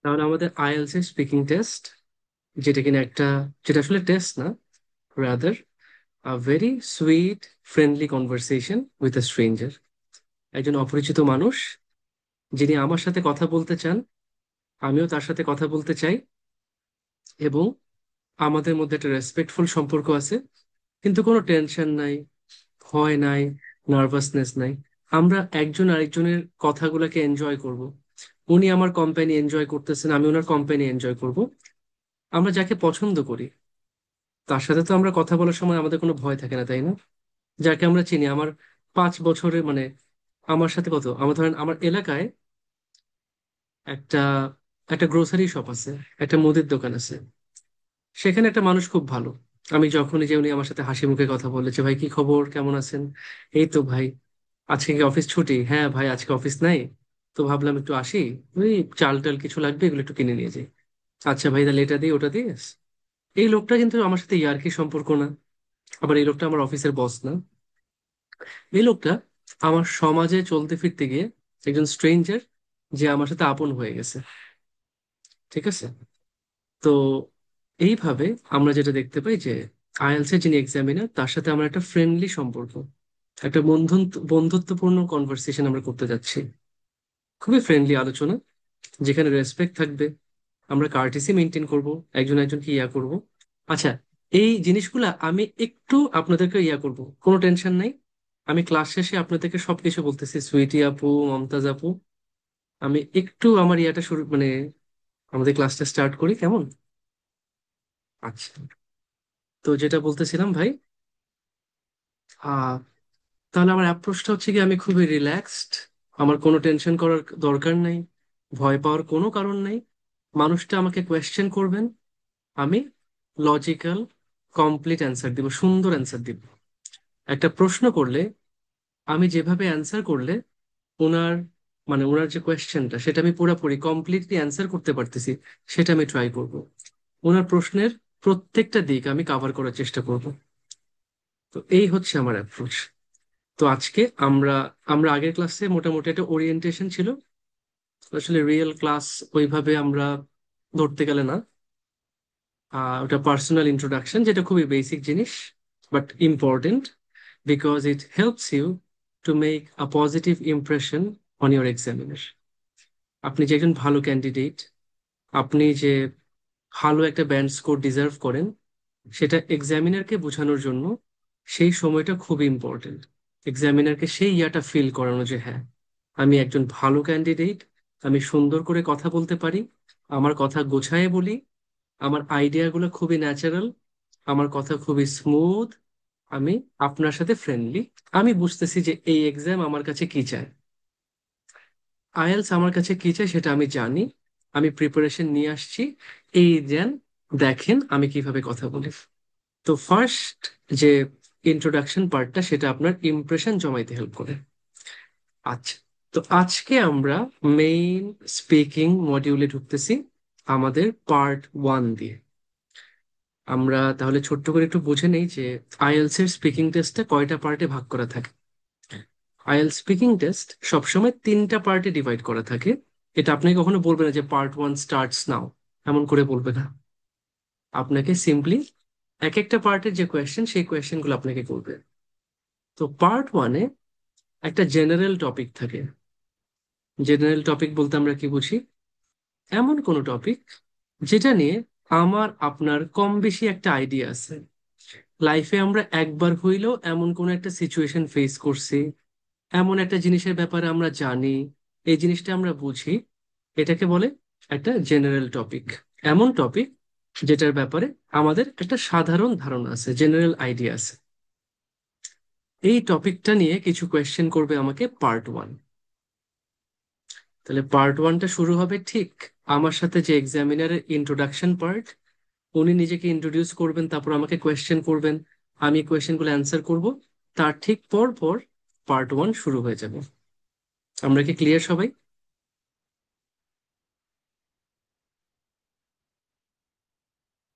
তাহলে আমাদের আইএলটিএস এর স্পিকিং টেস্ট, যেটা কিনা যেটা আসলে টেস্ট না, rather a very sweet friendly conversation with a stranger. একজন অপরিচিত মানুষ যিনি আমার সাথে কথা বলতে চান, আমিও তার সাথে কথা বলতে চাই, এবং আমাদের মধ্যে একটা রেসপেক্টফুল সম্পর্ক আছে, কিন্তু কোনো টেনশন নাই, ভয় নাই, নার্ভাসনেস নাই। আমরা একজন আরেকজনের কথাগুলোকে এনজয় করব। উনি আমার কোম্পানি এনজয় করতেছেন, আমি ওনার কোম্পানি এনজয় করব। আমরা যাকে পছন্দ করি তার সাথে তো আমরা কথা বলার সময় আমাদের কোনো ভয় থাকে না, তাই না? যাকে আমরা চিনি, আমার 5 বছরে মানে আমার সাথে কত, আমার ধরেন আমার এলাকায় একটা একটা গ্রোসারি শপ আছে, একটা মুদির দোকান আছে। সেখানে একটা মানুষ খুব ভালো। আমি যখনই যে উনি আমার সাথে হাসি মুখে কথা বলেছে, ভাই কি খবর, কেমন আছেন? এই তো ভাই। আজকে কি অফিস ছুটি? হ্যাঁ ভাই, আজকে অফিস নাই। তো ভাবলাম একটু আসি, ওই চাল টাল কিছু লাগবে, এগুলো একটু কিনে নিয়ে যাই। আচ্ছা ভাই, তাহলে এটা দিই ওটা দিই। এই লোকটা কিন্তু আমার সাথে ইয়ার্কি সম্পর্ক না, আবার এই লোকটা আমার অফিসের বস না। এই লোকটা আমার সমাজে চলতে ফিরতে গিয়ে একজন স্ট্রেঞ্জার, যে আমার সাথে আপন হয়ে গেছে। ঠিক আছে? তো এইভাবে আমরা যেটা দেখতে পাই যে আইএলটিএস এর যিনি এক্সামিনার তার সাথে আমার একটা ফ্রেন্ডলি সম্পর্ক, একটা বন্ধুত্বপূর্ণ কনভারসেশন আমরা করতে যাচ্ছি। খুবই ফ্রেন্ডলি আলোচনা, যেখানে রেসপেক্ট থাকবে, আমরা কার্টেসি মেনটেন করব, একজন একজনকে ইয়া করব। আচ্ছা, এই জিনিসগুলা আমি একটু আপনাদেরকে ইয়া করব, কোনো টেনশন নাই। আমি ক্লাস শেষে আপনাদেরকে সবকিছু বলতেছি, সুইটি আপু, মমতাজ আপু। আমি একটু আমার ইয়াটা শুরু আমাদের ক্লাসটা স্টার্ট করি, কেমন? আচ্ছা, তো যেটা বলতেছিলাম ভাই, আহ তাহলে আমার অ্যাপ্রোচটা হচ্ছে কি, আমি খুবই রিল্যাক্সড। আমার কোনো টেনশন করার দরকার নাই, ভয় পাওয়ার কোনো কারণ নাই। মানুষটা আমাকে কোয়েশ্চেন করবেন, আমি লজিক্যাল কমপ্লিট অ্যান্সার দিব, সুন্দর অ্যান্সার দিব। একটা প্রশ্ন করলে আমি যেভাবে অ্যান্সার করলে ওনার ওনার যে কোয়েশ্চেনটা সেটা আমি পুরোপুরি কমপ্লিটলি অ্যান্সার করতে পারতেছি, সেটা আমি ট্রাই করব। ওনার প্রশ্নের প্রত্যেকটা দিক আমি কাভার করার চেষ্টা করব। তো এই হচ্ছে আমার অ্যাপ্রোচ। তো আজকে আমরা আমরা আগের ক্লাসে মোটামুটি একটা ওরিয়েন্টেশন ছিল, আসলে রিয়েল ক্লাস ওইভাবে আমরা ধরতে গেলে না। ওটা পার্সোনাল ইন্ট্রোডাকশন, যেটা খুবই বেসিক জিনিস, but important, because it helps you to make a positive impression on your examiner. আপনি যে একজন ভালো ক্যান্ডিডেট, আপনি যে ভালো একটা ব্যান্ড স্কোর ডিজার্ভ করেন, সেটা এক্সামিনারকে বোঝানোর জন্য সেই সময়টা খুবই ইম্পর্টেন্ট। এক্সামিনারকে সেই ইয়াটা ফিল করানো যে হ্যাঁ, আমি একজন ভালো ক্যান্ডিডেট, আমি সুন্দর করে কথা বলতে পারি, আমার কথা গোছায় বলি, আমার আইডিয়াগুলো খুবই ন্যাচারাল, আমার কথা খুবই স্মুথ, আমি আপনার সাথে ফ্রেন্ডলি। আমি বুঝতেছি যে এই এক্সাম আমার কাছে কি চায়, আইএলস আমার কাছে কি চায় সেটা আমি জানি। আমি প্রিপারেশন নিয়ে আসছি, এই দেন, দেখেন আমি কিভাবে কথা বলি। তো ফার্স্ট যে ইন্ট্রোডাকশন পার্টটা, সেটা আপনার ইমপ্রেশন জমাইতে হেল্প করে। আচ্ছা, তো আজকে আমরা মেইন স্পিকিং মডিউলে ঢুকতেছি, আমাদের পার্ট 1 দিয়ে। আমরা তাহলে ছোট্ট করে একটু বুঝে নেই যে আইএলস এর স্পিকিং টেস্টটা কয়টা পার্টে ভাগ করা থাকে। আইএলস স্পিকিং টেস্ট সবসময় 3টা পার্টে ডিভাইড করা থাকে। এটা আপনাকে কখনো বলবে না যে পার্ট 1 স্টার্টস নাও, এমন করে বলবে না। আপনাকে সিম্পলি এক একটা পার্টের যে কোয়েশ্চেন, সেই কোয়েশ্চেন গুলো আপনাকে করবে। তো পার্ট 1-এ একটা জেনারেল টপিক থাকে। জেনারেল টপিক বলতে আমরা কি বুঝি? এমন কোনো টপিক যেটা নিয়ে আমার আপনার কম বেশি একটা আইডিয়া আছে। লাইফে আমরা একবার হইলেও এমন কোনো একটা সিচুয়েশন ফেস করছি, এমন একটা জিনিসের ব্যাপারে আমরা জানি, এই জিনিসটা আমরা বুঝি। এটাকে বলে একটা জেনারেল টপিক। এমন টপিক যেটার ব্যাপারে আমাদের একটা সাধারণ ধারণা আছে, জেনারেল আইডিয়া আছে। এই টপিকটা নিয়ে কিছু কোয়েশ্চেন করবে আমাকে পার্ট 1। তাহলে পার্ট 1টা শুরু হবে ঠিক আমার সাথে, যে এক্সামিনারের ইন্ট্রোডাকশন পার্ট। উনি নিজেকে ইন্ট্রোডিউস করবেন, তারপর আমাকে কোয়েশ্চেন করবেন, আমি কোয়েশ্চেনগুলো অ্যান্সার করব। তার ঠিক পর পর পার্ট 1 শুরু হয়ে যাবে। আমরা কি ক্লিয়ার সবাই?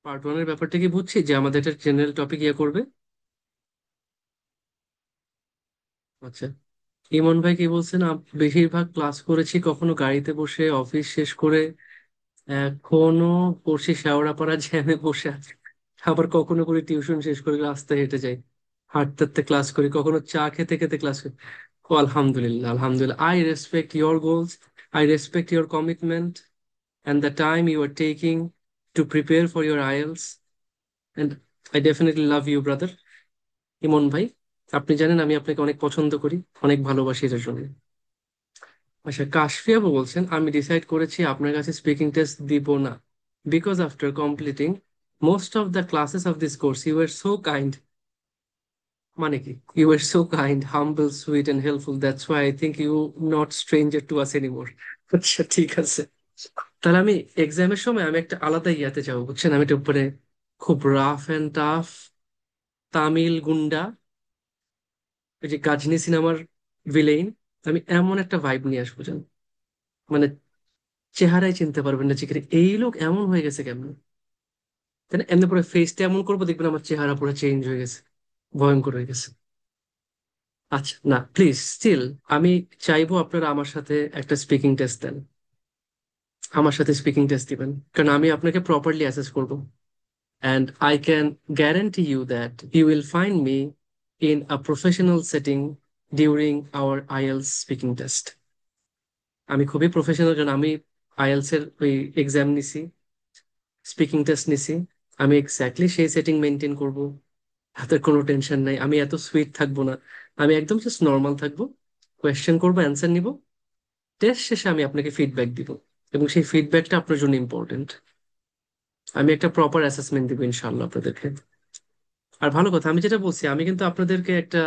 পার্ট 1-এর ব্যাপারটা কি বুঝছি, যে আমাদের একটা জেনারেল টপিক ইয়ে করবে। আচ্ছা, ইমন ভাই কি বলছেন? বেশিরভাগ ক্লাস করেছি কখনো গাড়িতে বসে, অফিস শেষ করে, এখনো পড়ছি শেওড়াপাড়া জ্যামে বসে আছি। আবার কখনো করি টিউশন শেষ করে রাস্তায় হেঁটে যাই, হাঁটতে হাঁটতে ক্লাস করি, কখনো চা খেতে খেতে ক্লাস করি। ও আলহামদুলিল্লাহ, আলহামদুলিল্লাহ, I respect your goals, I respect your commitment and the time you are taking to prepare for your IELTS, and I definitely love you, brother. ইমন ভাই, আপনি জানেন আমি আপনাকে অনেক পছন্দ করি, অনেক ভালোবাসি এটার জন্য। আচ্ছা, কাশফি আপু বলছেন, আমি ডিসাইড করেছি আপনার কাছে স্পিকিং টেস্ট দিব না, because after completing most of the classes of this course you are so kind. মানে কি, you are so kind, humble, sweet and helpful, that's why I think you not stranger to us anymore. আচ্ছা ঠিক আছে, তাহলে আমি এক্সামের সময় আমি একটা আলাদা ইয়াতে যাবো, বুঝছেন? আমি একটা উপরে খুব রাফ অ্যান্ড টাফ তামিল গুন্ডা, ওই যে গাজনি সিনেমার ভিলেইন, আমি এমন একটা ভাইব নিয়ে আসবো যেন, মানে চেহারায় চিনতে পারবেন না যে কি রে, এই লোক এমন হয়ে গেছে কেমন, তাই না? এমনি পুরো ফেসটা এমন করবো, দেখবেন আমার চেহারা পুরো চেঞ্জ হয়ে গেছে, ভয়ঙ্কর হয়ে গেছে। আচ্ছা না, প্লিজ স্টিল আমি চাইবো আপনারা আমার সাথে একটা স্পিকিং টেস্ট দেন, আমার সাথে স্পিকিং টেস্ট দিবেন, কারণ আমি আপনাকে প্রপারলি অ্যাসেস করবো। And I can guarantee you that you will find me in a professional setting during our IELTS speaking test. আমি খুবই প্রফেশনাল, কারণ আমি আইএলস এর ওই এক্সাম নিছি, স্পিকিং টেস্ট নিছি। আমি এক্স্যাক্টলি সেই সেটিং মেনটেন করব, হাতের কোনো টেনশন নাই, আমি এত সুইট থাকবো না, আমি একদম জাস্ট নর্মাল থাকবো, কোয়েশ্চেন করবো, অ্যান্সার নিব, টেস্ট শেষে আমি আপনাকে ফিডব্যাক দিব, এবং সেই ফিডব্যাকটা আপনার জন্য ইম্পর্টেন্ট। আমি একটা প্রপার অ্যাসেসমেন্ট দিব ইনশাআল্লাহ আপনাদেরকে। আর ভালো কথা, আমি যেটা বলছি, আমি কিন্তু আপনাদেরকে একটা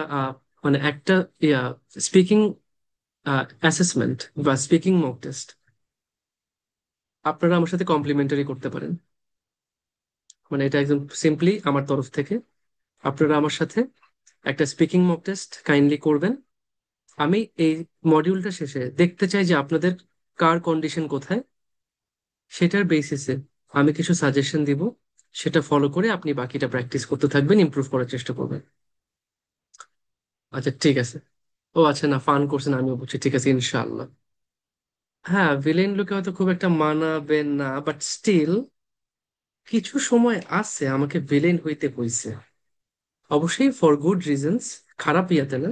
মানে একটা ইয়া স্পিকিং অ্যাসেসমেন্ট বা স্পিকিং মক টেস্ট আপনারা আমার সাথে কমপ্লিমেন্টারি করতে পারেন। মানে এটা একদম সিম্পলি আমার তরফ থেকে, আপনারা আমার সাথে একটা স্পিকিং মক টেস্ট কাইন্ডলি করবেন। আমি এই মডিউলটা শেষে দেখতে চাই যে আপনাদের কার কন্ডিশন কোথায়, সেটার বেসিসে আমি কিছু সাজেশন দিব, সেটা ফলো করে আপনি বাকিটা প্র্যাকটিস করতে থাকবেন, ইমপ্রুভ করার চেষ্টা করবেন। আচ্ছা ঠিক আছে। ও আচ্ছা, না ফান করছেন আমিও বুঝছি, ঠিক আছে ইনশাআল্লাহ। হ্যাঁ, ভিলেন লোকে হয়তো খুব একটা মানাবে না, বাট স্টিল কিছু সময় আছে আমাকে ভিলেন হইতে হইছে, অবশ্যই ফর গুড রিজনস, খারাপ ইয়াতে না।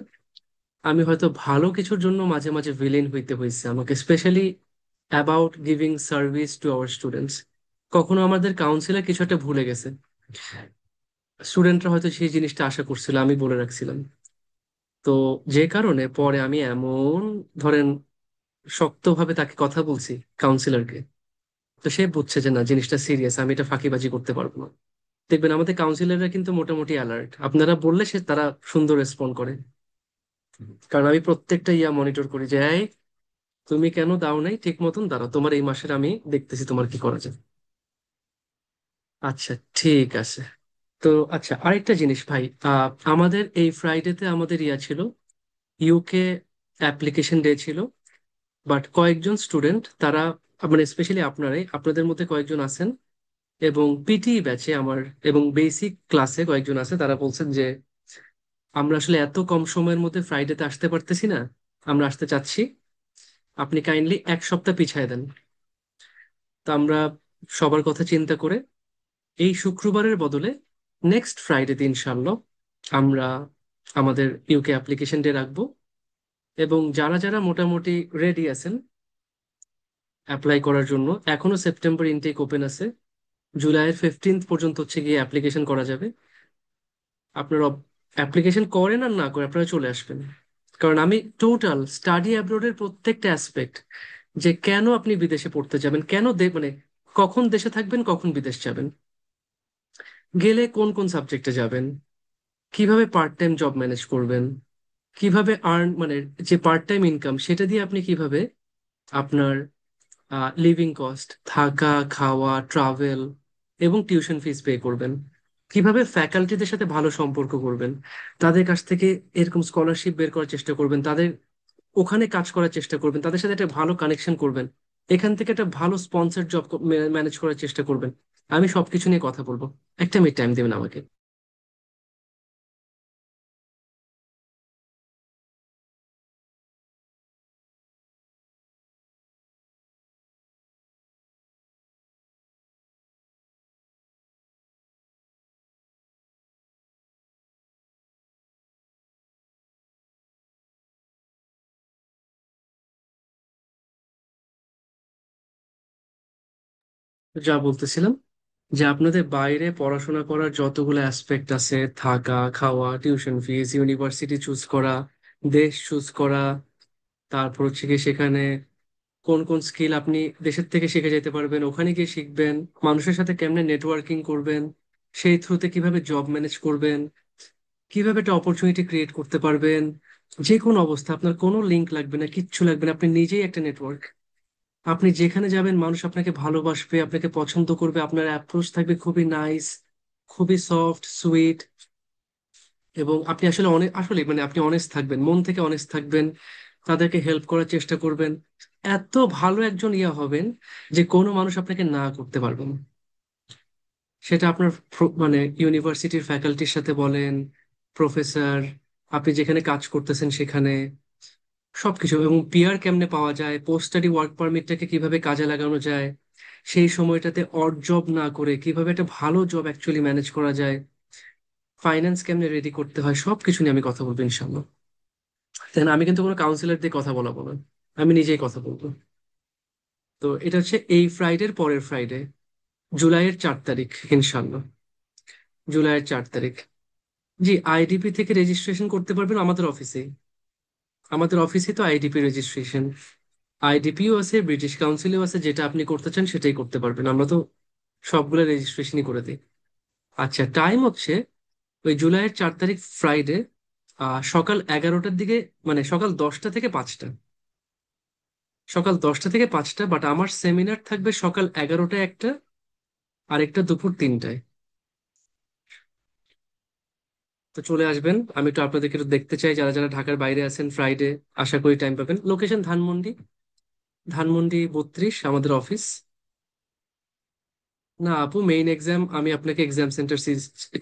আমি হয়তো ভালো কিছুর জন্য মাঝে মাঝে ভিলেন হইতে হয়েছে আমাকে, specially about giving service to our students. কখনো আমাদের কাউন্সিলর কিছু একটা ভুলে গেছে, স্টুডেন্টরা হয়তো সেই জিনিসটা আশা করছিল, আমি বলে রাখছিলাম। তো যে কারণে পরে আমি এমন, ধরেন, শক্তভাবে তাকে কথা বলছি, কাউন্সিলরকে, তো সে বুঝছে যে না, জিনিসটা সিরিয়াস, আমি এটা ফাঁকিবাজি করতে পারবো না। দেখবেন আমাদের কাউন্সিলররা কিন্তু মোটামুটি অ্যালার্ট, আপনারা বললে সে তারা সুন্দর রেসপন্ড করে, কারণ আমি প্রত্যেকটা ইয়া মনিটর করি যে এই, তুমি কেন দাও নাই ঠিক মতন, দাঁড়াও, তোমার এই মাসের আমি দেখতেছি তোমার কি করা যায়। আচ্ছা ঠিক আছে। তো আচ্ছা, আরেকটা জিনিস ভাই, আমাদের এই ফ্রাইডেতে আমাদের ইয়া ছিল, ইউকে অ্যাপ্লিকেশন ডে ছিল, বাট কয়েকজন স্টুডেন্ট তারা, মানে স্পেশালি আপনারাই, আপনাদের মধ্যে কয়েকজন আছেন, এবং পিটি ব্যাচে আমার এবং বেসিক ক্লাসে কয়েকজন আছে, তারা বলছেন যে আমরা আসলে এত কম সময়ের মধ্যে ফ্রাইডেতে আসতে পারতেছি না, আমরা আসতে চাচ্ছি, আপনি কাইন্ডলি এক সপ্তাহ পিছায় দেন। তো আমরা সবার কথা চিন্তা করে এই শুক্রবারের বদলে নেক্সট ফ্রাইডেতে ইনশাল্লাহ আমরা আমাদের ইউকে অ্যাপ্লিকেশন ডে রাখবো, এবং যারা যারা মোটামুটি রেডি আছেন অ্যাপ্লাই করার জন্য, এখনো সেপ্টেম্বর ইনটেক ওপেন আছে, জুলাইয়ের 15 পর্যন্ত হচ্ছে গিয়ে অ্যাপ্লিকেশন করা যাবে। আপনারা অ্যাপ্লিকেশন করেন আর না করে আপনারা চলে আসবেন, কারণ আমি টোটাল স্টাডি অ্যাব্রোডের প্রত্যেকটা অ্যাসপেক্ট, যে কেন আপনি বিদেশে পড়তে যাবেন, কেন মানে কখন দেশে থাকবেন, কখন বিদেশ যাবেন, গেলে কোন কোন সাবজেক্টে যাবেন, কিভাবে পার্ট টাইম জব ম্যানেজ করবেন, কিভাবে আর্ন, মানে যে পার্ট টাইম ইনকাম সেটা দিয়ে আপনি কিভাবে আপনার লিভিং কস্ট, থাকা, খাওয়া, ট্রাভেল এবং টিউশন ফিস পে করবেন, কিভাবে ফ্যাকাল্টিদের সাথে ভালো সম্পর্ক করবেন, তাদের কাছ থেকে এরকম স্কলারশিপ বের করার চেষ্টা করবেন, তাদের ওখানে কাজ করার চেষ্টা করবেন, তাদের সাথে একটা ভালো কানেকশন করবেন, এখান থেকে একটা ভালো স্পন্সর জব ম্যানেজ করার চেষ্টা করবেন। আমি সবকিছু নিয়ে কথা বলবো, একটা মিনিট টাইম দেবেন আমাকে। যা বলতেছিলাম, যে আপনাদের বাইরে পড়াশোনা করার যতগুলো অ্যাসপেক্ট আছে, থাকা, খাওয়া, টিউশন ফিস, ইউনিভার্সিটি চুজ করা, দেশ চুজ করা, তারপর হচ্ছে গিয়ে সেখানে কোন কোন স্কিল আপনি দেশের থেকে শিখে যেতে পারবেন, ওখানে গিয়ে শিখবেন, মানুষের সাথে কেমনে নেটওয়ার্কিং করবেন, সেই থ্রুতে কিভাবে জব ম্যানেজ করবেন, কিভাবে একটা অপরচুনিটি ক্রিয়েট করতে পারবেন, যে কোনো অবস্থা আপনার কোনো লিঙ্ক লাগবে না, কিচ্ছু লাগবে না, আপনি নিজেই একটা নেটওয়ার্ক। আপনি যেখানে যাবেন মানুষ আপনাকে ভালোবাসবে, আপনাকে পছন্দ করবে, আপনার অ্যাপ্রোচ থাকবে খুবই নাইস, খুবই সফট সুইট, এবং আপনি আসলে অনেক আসলে মানে আপনি অনেস্ট থাকবেন, মন থেকে অনেস্ট থাকবেন, তাদেরকে হেল্প করার চেষ্টা করবেন। এত ভালো একজন হবেন যে কোনো মানুষ আপনাকে না করতে পারবে না। সেটা আপনার মানে ইউনিভার্সিটির ফ্যাকাল্টির সাথে বলেন, প্রফেসর, আপনি যেখানে কাজ করতেছেন সেখানে, সবকিছু। এবং পিআর কেমনে পাওয়া যায়, পোস্ট স্টাডি ওয়ার্ক পারমিটটাকে কিভাবে কাজে লাগানো যায়, সেই সময়টাতে অড জব না করে কিভাবে একটা ভালো জব অ্যাকচুয়ালি ম্যানেজ করা যায়, ফাইন্যান্স কেমনে রেডি করতে হয়, সবকিছু নিয়ে আমি কথা বলবো ইনশাল্লাহ। দেন আমি কিন্তু কোনো কাউন্সিলর দিয়ে কথা বলাবো না, আমি নিজেই কথা বলবো। তো এটা হচ্ছে এই ফ্রাইডের পরের ফ্রাইডে, জুলাইয়ের 4 তারিখ ইনশাল্লাহ। জুলাইয়ের 4 তারিখ। জি, আইডিপি থেকে রেজিস্ট্রেশন করতে পারবেন আমাদের অফিসে। আমাদের অফিসে তো আইডিপি রেজিস্ট্রেশন, আইডিপিও আছে, ব্রিটিশ কাউন্সিলেও আছে, যেটা আপনি করতে চান সেটাই করতে পারবেন, আমরা তো সবগুলো রেজিস্ট্রেশনই করে দিই। আচ্ছা, টাইম হচ্ছে ওই জুলাইয়ের 4 তারিখ ফ্রাইডে, সকাল 11টার দিকে, মানে সকাল 10টা থেকে 5টা। সকাল 10টা থেকে 5টা, বাট আমার সেমিনার থাকবে সকাল 11টায় একটা, আর একটা দুপুর 3টায়। তো চলে আসবেন, আমি একটু আপনাদেরকে একটু দেখতে চাই, যারা যারা ঢাকার বাইরে আছেন ফ্রাইডে। আশা করি টাইম পাবেন। লোকেশন ধানমন্ডি, ধানমন্ডি 32 আমাদের অফিস। না আপু, মেইন এক্সাম আমি আপনাকে এক্সাম সেন্টার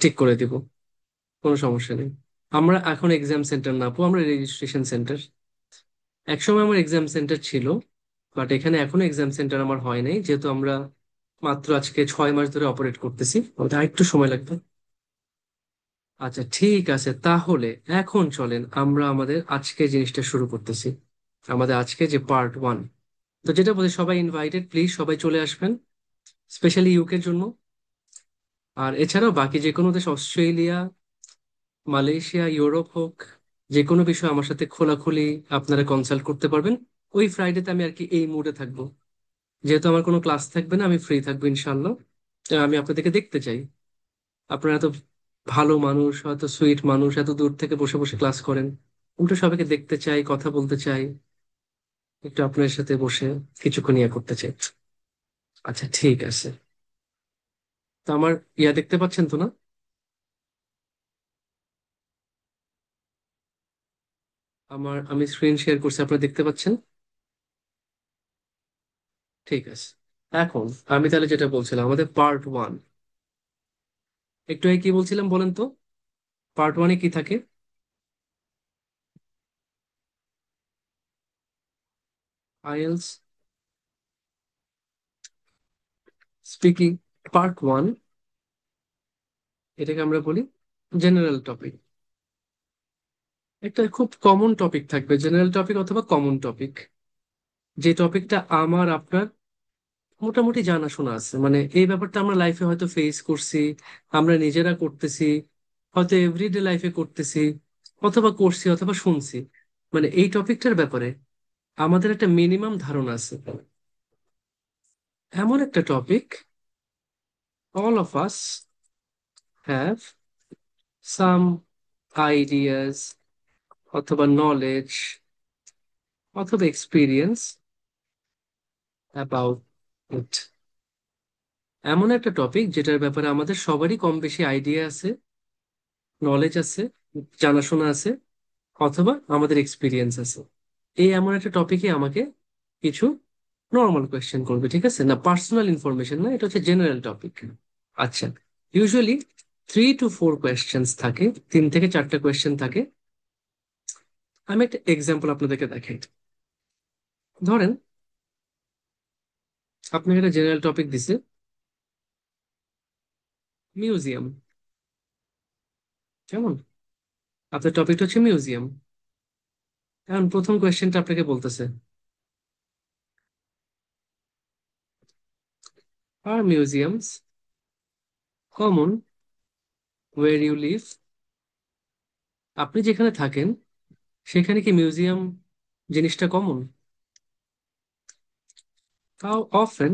ঠিক করে দিব, কোনো সমস্যা নেই। আমরা এখন এক্সাম সেন্টার না আপু, আমরা রেজিস্ট্রেশন সেন্টার। একসময় আমার এক্সাম সেন্টার ছিল, বাট এখানে এখনো এক্সাম সেন্টার আমার হয় নাই, যেহেতু আমরা মাত্র আজকে 6 মাস ধরে অপারেট করতেছি, আমাদের আরেকটু সময় লাগবে। আচ্ছা ঠিক আছে, তাহলে এখন চলেন আমরা আমাদের আজকে জিনিসটা শুরু করতেছি, আমাদের আজকে যে পার্ট 1। তো যেটা বলি, সবাই ইনভাইটেড, প্লিজ সবাই চলে আসবেন, স্পেশালি ইউকের জন্য। আর এছাড়াও বাকি যে কোনো দেশ, অস্ট্রেলিয়া, মালয়েশিয়া, ইউরোপ হোক, যে কোনো বিষয় আমার সাথে খোলাখুলি আপনারা কনসাল্ট করতে পারবেন। ওই ফ্রাইডেতে আমি আর কি এই মুডে থাকবো, যেহেতু আমার কোনো ক্লাস থাকবে না, আমি ফ্রি থাকবো ইনশাল্লাহ। আমি আপনাদেরকে দেখতে চাই, আপনারা এত ভালো মানুষ, এত সুইট মানুষ, এত দূর থেকে বসে বসে ক্লাস করেন, উল্টো সবাইকে দেখতে চাই, কথা বলতে চাই, একটু আপনার সাথে বসে কিছুক্ষণ ইয়ে করতে চাই। আচ্ছা ঠিক আছে। তো আমার ইয়া দেখতে পাচ্ছেন তো না? আমি স্ক্রিন শেয়ার করছি, আপনারা দেখতে পাচ্ছেন? ঠিক আছে। এখন আমি তাহলে যেটা বলছিলাম, আমাদের পার্ট 1, একটু আগে কি বলছিলাম বলেন তো? পার্ট 1-এ কি থাকে? আইএলস স্পিকিং, পার্ট 1, এটাকে আমরা বলি জেনারেল টপিক। একটা খুব কমন টপিক থাকবে, জেনারেল টপিক অথবা কমন টপিক, যে টপিকটা আমার আপনার মোটামুটি জানাশোনা আছে, মানে এই ব্যাপারটা আমরা লাইফে হয়তো ফেস করছি, আমরা নিজেরা করতেছি, হয়তো এভরিডে লাইফে করতেছি, অথবা করছি অথবা শুনছি। মানে এই টপিকটার ব্যাপারে আমাদের একটা মিনিমাম ধারণা আছে। এমন একটা topic, all of us have some ideas অথবা নলেজ অথবা এক্সপিরিয়েন্স অ্যাবাউট ইট। এমন একটা টপিক যেটার ব্যাপারে আমাদের সবারই কম বেশি আইডিয়া আছে, নলেজ আছে, জানাশোনা আছে, অথবা আমাদের এক্সপিরিয়েন্স আছে। এই এমন একটা টপিকে আমাকে কিছু নর্মাল কোয়েশ্চেন করবে, ঠিক আছে? না পার্সোনাল ইনফরমেশন, না, এটা হচ্ছে জেনারেল টপিক। আচ্ছা, ইউজুয়ালি 3 to 4 কোয়েশ্চেন্স থাকে, 3 থেকে 4টা কোয়েশ্চেন থাকে। আমি একটা এক্সাম্পল আপনাদেরকে দেখাই। ধরেন আপনাকে একটা জেনারেল টপিক দিছে, মিউজিয়াম, কেমন? আপনার টপিকটা হচ্ছে মিউজিয়াম। এখন প্রথম কোয়েশ্চেনটা আপনাকে বলতেছে, are museums common where you live? আপনি যেখানে থাকেন সেখানে কি মিউজিয়াম জিনিসটা কমন? How often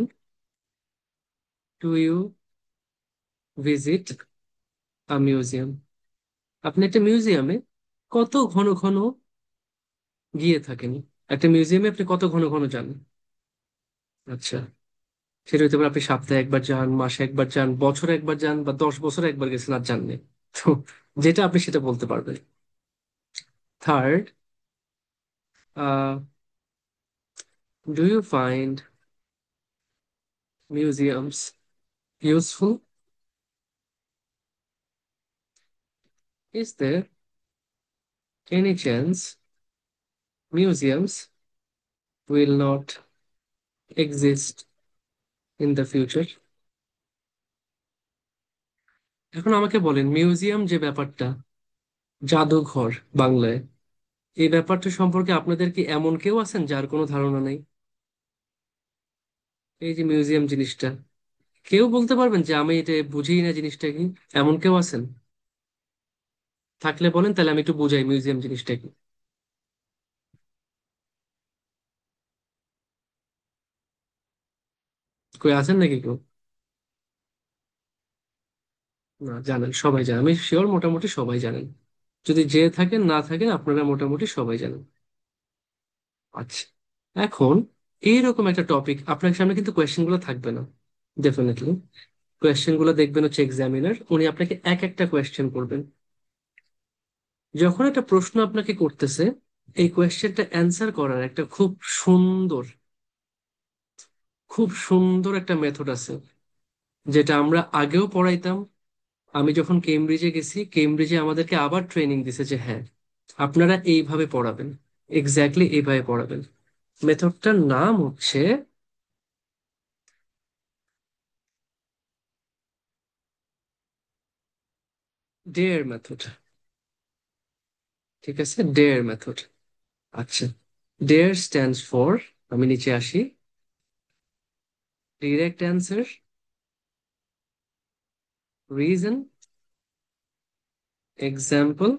do you visit a museum? আপনি একটা মিউজিয়ামে কত ঘন ঘন গিয়ে থাকেন? একটা মিউজিয়ামে আপনি কত ঘন ঘন যান? আচ্ছা, সেটা হতে পারে আপনি সপ্তাহে একবার যান, মাসে একবার যান, বছরে একবার যান, বা 10 বছরে একবার গেছেন আর যাননি। তো যেটা আপনি সেটা বলতে পারবেন। Third, do you find museums useful? Is there any chance museums will not exist in the future? এখন আমাকে বলেন, মিউজিয়াম যে ব্যাপারটা, জাদুঘর বাংলায়, এই ব্যাপারটা সম্পর্কে আপনাদের কি এমন কেউ আছেন যার কোনো ধারণা নেই? এই যে মিউজিয়াম জিনিসটা, কেউ বলতে পারবেন যে আমি এটা বুঝি না জিনিসটা কি? এমন কেউ আছেন? থাকলে বলেন, তাহলে আমি একটু বুঝাই মিউজিয়াম জিনিসটা কি। কই আছেন নাকি কেউ? না, জানেন, সবাই জানেন, আমি শিওর মোটামুটি সবাই জানেন। যদি যে থাকেন না থাকেন, আপনারা মোটামুটি সবাই জানেন। আচ্ছা, এখন এইরকম একটা টপিক আপনার সামনে কিন্তু কোয়েশ্চেন গুলো থাকবে না, ডেফিনেটলি। কোয়েশ্চেন গুলো দেখবেন হচ্ছে এক্সামিনার, উনি আপনাকে এক একটা কোয়েশ্চেন করবেন। যখন একটা প্রশ্ন আপনাকে করতেছে, এই কোয়েশ্চেনটা অ্যান্সার করার একটা সুন্দর খুব সুন্দর একটা মেথড আছে, যেটা আমরা আগেও পড়াইতাম। আমি যখন কেমব্রিজে গেছি, কেমব্রিজে আমাদেরকে আবার ট্রেনিং দিছে যে হ্যাঁ, আপনারা এইভাবে পড়াবেন, এক্স্যাক্টলি এইভাবে পড়াবেন। মেথডটার নাম হচ্ছে ডেয়ার মেথড। ঠিক আছে, ডেয়ার মেথড। আচ্ছা, ডেয়ার স্ট্যান্ডস ফর, আমি নিচে আসি, ডিরেক্ট অ্যান্সার, রিজন, এক্সাম্পল,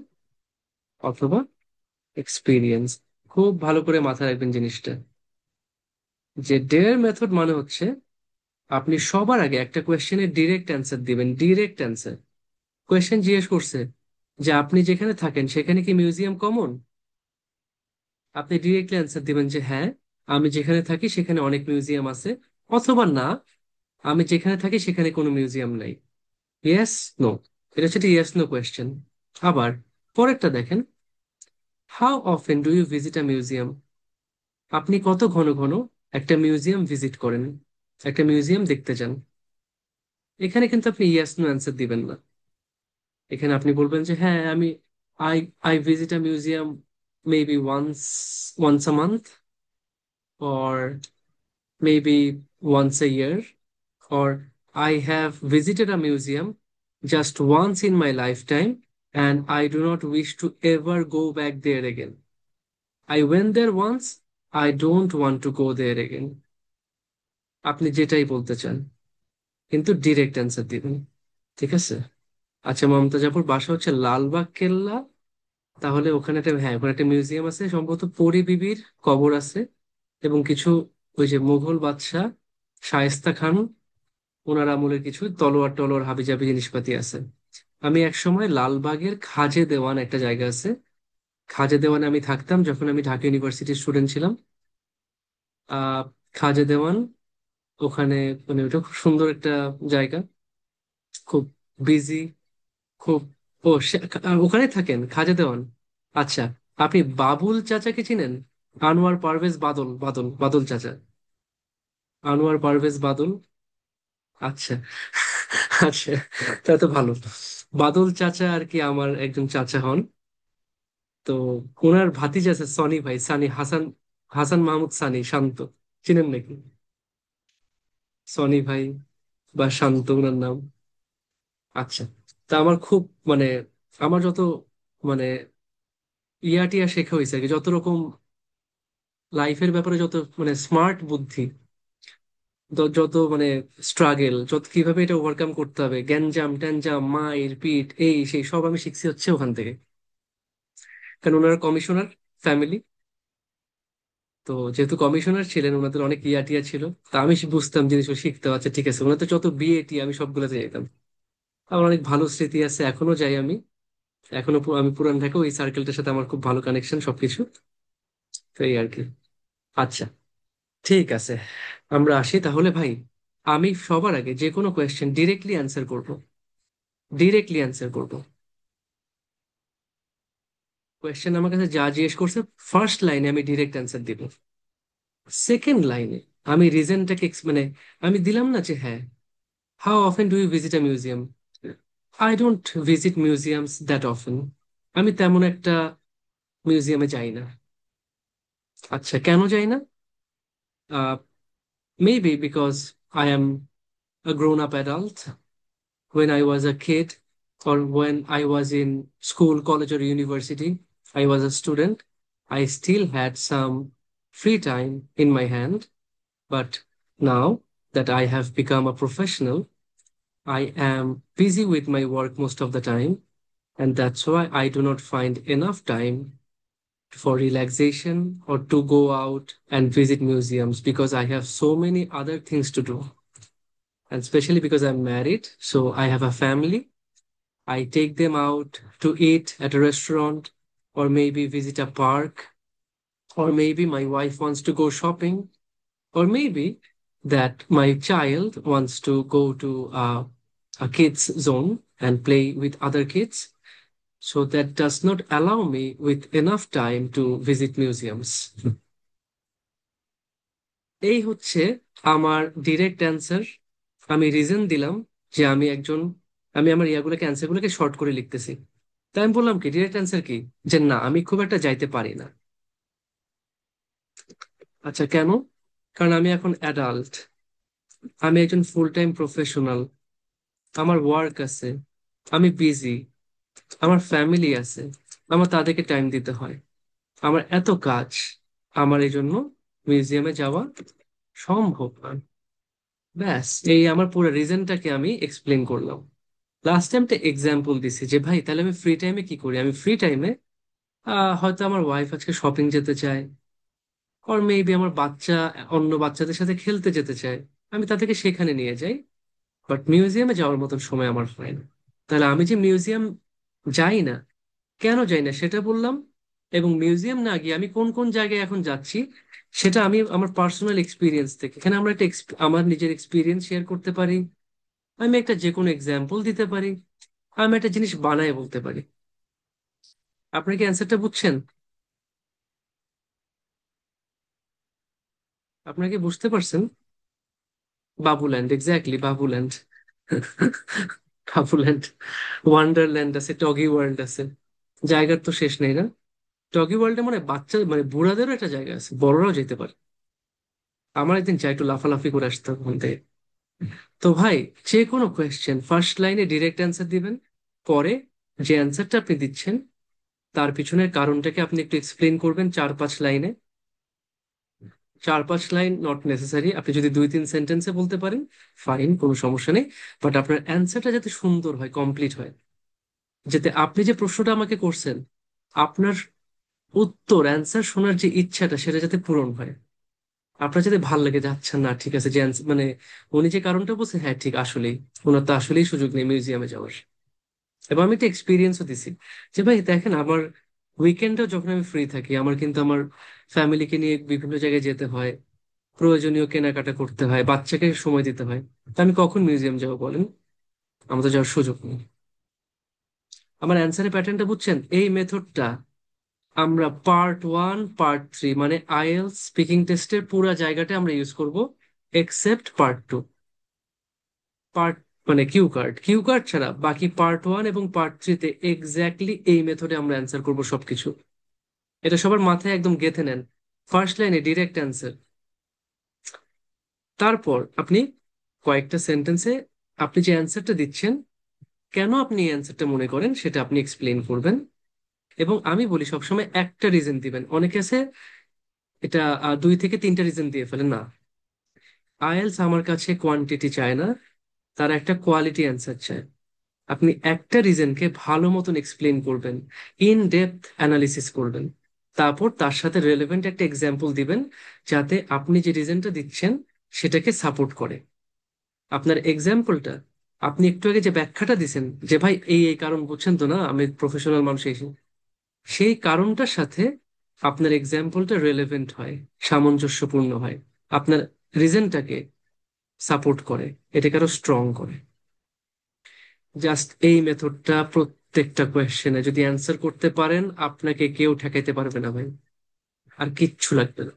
অথবা এক্সপিরিয়েন্স। খুব ভালো করে মাথায় রাখবেন জিনিসটা, যে ডেয়ার মেথড মানে হচ্ছে আপনি সবার আগে একটা কোয়েশ্চেনের ডিরেক্ট অ্যান্সার দিবেন, ডিরেক্ট অ্যান্সার। কোয়েশ্চেন জিজ্ঞেস করছে যে আপনি যেখানে থাকেন সেখানে কি মিউজিয়াম কমন? আপনি ডিরেক্টলি অ্যান্সার দিবেন যে হ্যাঁ, আমি যেখানে থাকি সেখানে অনেক মিউজিয়াম আছে, অথবা না, আমি যেখানে থাকি সেখানে কোনো মিউজিয়াম নাই। Yes, no. এটা হচ্ছে ইয়েস নো কোয়েশ্চেন। আবার পরেরটা দেখেন, how often do you visit a museum? আপনি কত ঘন ঘন একটা মিউজিয়াম ভিজিট করেন, একটা মিউজিয়াম দেখতে যান? এখানে কিন্তু আপনি ইয়েস নো অ্যান্সার দিবেন না। এখানে আপনি বলবেন যে হ্যাঁ, আমি I I visit a museum maybe once a month, or maybe once a year, or I have visited a museum just once in my lifetime and I do not wish to ever go back there again. I went there once, I don't want to go there again. আপনি যেটাই বলতে চান, কিন্তু direct answer দিবেন। ঠিক আছে? আচ্ছা, মমতাজাপুর বাসা হচ্ছে লালবাগ কেল্লা, তাহলে ওখানে একটা, হ্যাঁ, ওখানে একটা মিউজিয়াম আছে, সম্ভবত পরী বিবির কবর আছে, এবং কিছু ওই যে মুঘল বাদশাহ শায়েস্তা খান, ওনার আমলের কিছু তলোয়ার টলোয়ার হাবিজাবি জিনিসপাতি আছে। আমি এক সময় লালবাগের খাজে দেওয়ান একটা জায়গা আছে, খাজে দেওয়ানে আমি থাকতাম যখন আমি ঢাকা ইউনিভার্সিটির স্টুডেন্ট ছিলাম। আহ খাজে দেওয়ান, ওখানে মানে ওটা খুব সুন্দর একটা জায়গা, খুব বিজি, খুব। ও ওখানে থাকেন খাজা দেওয়ান? আচ্ছা, আপনি বাবুল চাচাকে চিনেন? আনোয়ার পারভেজ বাদল, বাদল বাদল চাচা, আনোয়ার পারভেজ বাদল। আচ্ছা, আচ্ছা, তা তো ভালো। বাদল চাচা আর কি আমার একজন চাচা হন। তো ওনার ভাতিজা আছে সনি ভাই, সানি হাসান, হাসান মাহমুদ সানি, শান্ত, চিনেন নাকি? সনি ভাই বা শান্ত ওনার নাম। আচ্ছা, তা আমার খুব মানে, আমার যত মানে টিয়া শেখা হয়েছে আর কি, যত রকম লাইফের ব্যাপারে যত মানে স্মার্ট বুদ্ধি, যত মানে স্ট্রাগেল, যত কিভাবে এটা ওভারকাম করতে হবে, গ্যাঞ্জাম ট্যাঞ্জাম মায়ের পিট এই সেই সব আমি শিখছি হচ্ছে ওখান থেকে। কারণ ওনারা কমিশনার ফ্যামিলি, তো যেহেতু কমিশনার ছিলেন ওনাদের অনেক ইয়া টিয়া ছিল। তা আমি বুঝতাম জিনিসগুলো শিখতে পারছে, ঠিক আছে ওনাদের যত বিয়ে টি আমি সবগুলোতে যেতাম। আমার অনেক ভালো স্মৃতি আছে, এখনো যাই আমি। এখনো আমি পুরান ঢাকা, ওই সার্কেলটার সাথে আমার খুব ভালো কানেকশন সবকিছু। তো এই আর কি। আচ্ছা, ঠিক আছে, আমরা আসি তাহলে ভাই। আমি সবার আগে যে কোনো কোয়েশ্চেন ডিরেক্টলি অ্যান্সার করব, ডিরেক্টলি অ্যান্সার করব। কোয়েশ্চেন আমার কাছে যা জিজ্ঞেস করছে, ফার্স্ট লাইনে আমি ডিরেক্ট অ্যান্সার দিব। সেকেন্ড লাইনে আমি রিজনটাকে মানে আমি দিলাম না যে হ্যাঁ, how often do you visit a museum. I don't visit museums that often. আমি তেমন একটা মিউজিয়ামে যাই না। আচ্ছা, কেন যাই না? Maybe because I am a grown up adult. When I was a kid, or when I was in school, college, or university, I was a student. I still had some free time in my hand. But now that I have become a professional, I am busy with my work most of the time. And that's why I do not find enough time for relaxation or to go out and visit museums, because I have so many other things to do. And especially because I'm married, so I have a family. I take them out to eat at a restaurant, or maybe visit a park, or maybe my wife wants to go shopping, or maybe that my child wants to go to a kids zone and play with other kids. So that does not allow me with enough time to visit museums. এই হচ্ছে আমার direct answer. আমি reason দিলাম যে আমি আমার ইয়াগুলোকে অ্যান্সারগুলোকে short করে লিখতেছি। তাই আমি বললাম কি ডিরেক্ট অ্যান্সার কি, যে না আমি খুব একটা যাইতে পারি না। আচ্ছা, কেন? কারণ আমি এখন অ্যাডাল্ট, আমি একজন ফুল টাইম প্রফেশনাল, আমার ওয়ার্ক আছে, আমি বিজি, আমার ফ্যামিলি আছে, আমার তাদেরকে টাইম দিতে হয়, আমার এত কাজ, আমার এই জন্য মিউজিয়ামে যাওয়া সম্ভব না। ব্যাস, এই আমার পুরো রিজনটাকে আমি এক্সপ্লেন করলাম। লাস্ট টাইমটা এক্সাম্পল দিছি যে ভাই তাহলে আমি ফ্রি টাইমে কি করি। আমি ফ্রি টাইমে হয়তো আমার ওয়াইফ আজকে শপিং যেতে চায়, আর মেবি আমার বাচ্চা অন্য বাচ্চাদের সাথে খেলতে যেতে চায়, আমি তাদেরকে সেখানে নিয়ে যাই। বাট মিউজিয়ামে যাওয়ার মতন সময় আমার হয় না। তাহলে আমি যে মিউজিয়াম যাই না, কেন যাই না সেটা বললাম। এবং মিউজিয়াম না গিয়ে আমি কোন কোন জায়গায় এখন যাচ্ছি সেটা আমি আমার পার্সোনাল এক্সপিরিয়েন্স থেকে, এখানে আমরা একটা আমার নিজের এক্সপিরিয়েন্স শেয়ার করতে পারি। আমি একটা যে কোনো এক্সাম্পল দিতে পারি, আমি একটা জিনিস বানায় বলতে পারি। আপনি কি অ্যান্সারটা বুঝছেন? আপনার কি বুঝতে পারছেন? বাবুল্যান্ড, এক্স্যাক্টলি বাবুল্যান্ড। বাবুল্যান্ড, ওয়ান্ডারল্যান্ড আছে, টগি ওয়ার্ল্ড আছে, জায়গার তো শেষ নেই না। টগি ওয়ার্ল্ডে মানে বাচ্চা মানে বুড়াদেরও একটা জায়গা আছে, বড়রাও যেতে পারে। আমার একদিন চাই একটু লাফালাফি করে আসতে হবে ওখান থেকে। তো ভাই, যে কোনো কোয়েশ্চেন ফার্স্ট লাইনে ডিরেক্ট অ্যান্সার দিবেন। পরে যে অ্যান্সারটা আপনি দিচ্ছেন তার পিছনের কারণটাকে আপনি একটু এক্সপ্লেন করবেন 4-5 লাইনে। 4-5 লাইন নট নেসেসারি, আপনি যদি 2-3 সেন্টেন্সে বলতে পারেন ফাইন, কোনো সমস্যা নেই। বাট আপনার অ্যান্সারটা যাতে সুন্দর হয়, কমপ্লিট হয়, যাতে আপনি যে প্রশ্নটা আমাকে করছেন আপনার উত্তর অ্যান্সার শোনার যে ইচ্ছাটা সেটা যাতে পূরণ হয়। আপনার যাতে ভাল লাগে যে আচ্ছা না ঠিক আছে, যে মানে উনি যে কারণটা বলছে হ্যাঁ ঠিক আসলেই ওনার তো আসলেই সুযোগ নেই মিউজিয়ামে যাওয়ার। এবং আমি একটা এক্সপিরিয়েন্সও দিছি যে ভাই দেখেন আমার উইকেন্ডেও যখন আমি ফ্রি থাকি আমার কিন্তু আমার ফ্যামিলিকে নিয়ে বিভিন্ন জায়গায় যেতে হয়, প্রয়োজনীয় কেনাকাটা করতে হয়, বাচ্চাকে সময় দিতে হয়। তা আমি কখন মিউজিয়াম যাবো বলেন? আমার তো যাওয়ার সুযোগ নেই। আমার অ্যান্সারের প্যাটার্নটা বুঝছেন? এই মেথডটা আমরা পার্ট 1 পার্ট 3 মানে আইএলস স্পিকিং টেস্টের পুরো জায়গাটা আমরা ইউজ করব, এক্সেপ্ট পার্ট 2। পার্ট মানে কিউ কার্ড ছাড়া বাকি পার্ট 1 এবং পার্ট 3-তে এক্স্যাক্টলি এই মেথডে আমরা অ্যান্সার করব সবকিছু। এটা সবার মাথায় একদম গেঁথে নেন। ফার্স্ট লাইনে ডিরেক্ট অ্যান্সার, তারপর আপনি কয়েকটা সেন্টেন্সে আপনি যে অ্যান্সারটা দিচ্ছেন, কেন আপনি এই অ্যান্সারটা মনে করেন সেটা আপনি এক্সপ্লেন করবেন। এবং আমি বলি সবসময় একটা রিজন দিবেন, অনেকে আছে এটা 2 থেকে 3টা রিজন দিয়ে ফেলেন না। আইএলস আমার কাছে কোয়ান্টিটি চায় না, তারা একটা কোয়ালিটি অ্যান্সার চায়। আপনি একটা রিজনকে ভালো মতন এক্সপ্লেন করবেন, ইন ডেপথ অ্যানালিসিস করবেন, তারপর তার সাথে রেলেভেন্ট একটা এক্সাম্পল দিবেন, যাতে আপনি যে রিজনটা দিচ্ছেন সেটাকে সাপোর্ট করে। আপনার এক্সাম্পলটা, আপনি একটু আগে যে ব্যাখ্যাটা দিছেন যে ভাই এই এই কারণ, বুঝছেন তো না, আমি প্রফেশনাল মানুষ, সেই কারণটার সাথে আপনার এক্সাম্পলটা রেলেভেন্ট হয়, সামঞ্জস্যপূর্ণ হয়, আপনার রিজনটাকে সাপোর্ট করে, এটাকে আরো স্ট্রং করে। জাস্ট এই মেথডটা প্রত্যেকটা কোয়েশ্চেনে যদি অ্যান্সার করতে পারেন, আপনাকে কেউ ঠেকাইতে পারবে না ভাই, আর কিচ্ছু লাগবে না।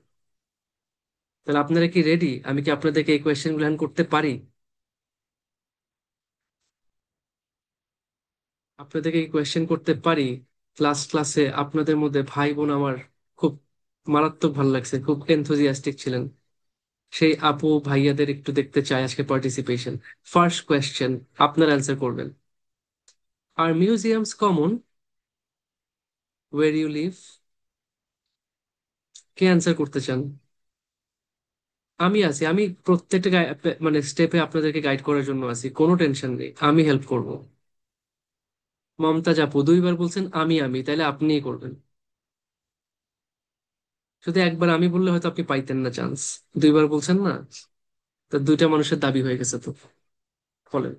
তাহলে আপনারা কি রেডি? আমি কি আপনাদেরকে এই কোয়েশ্চেন গুলো করতে পারি? আপনাদেরকে এই কোয়েশ্চেন করতে পারি? ক্লাসে আপনাদের মধ্যে ভাই বোন আমার খুব মারাত্মক ভালো লাগছে, খুব এনথুজিয়াস্টিক ছিলেন। সেই আপু ভাইয়াদের একটু দেখতে চাই আজকে পার্টিসিপেশন। ফার্স্ট কোয়েশ্চেন, আপনার অ্যান্সার করবেন। Are museums common where you live? কে অ্যান্সার করতে চান? আমি আছি, আমি প্রত্যেকটা মানে স্টেপে আপনাদেরকে গাইড করার জন্য আছি, কোনো টেনশন নেই, আমি হেল্প করব। মমতাজ আপু দুইবার বলছেন আমি, তাইলে আপনিই করবেন। শুধু একবার আমি বললে হয়তো আপনি পাইতেন না চান্স, দুইবার বলছেন না, তা দুইটা মানুষের দাবি হয়ে গেছে তো। বলেন।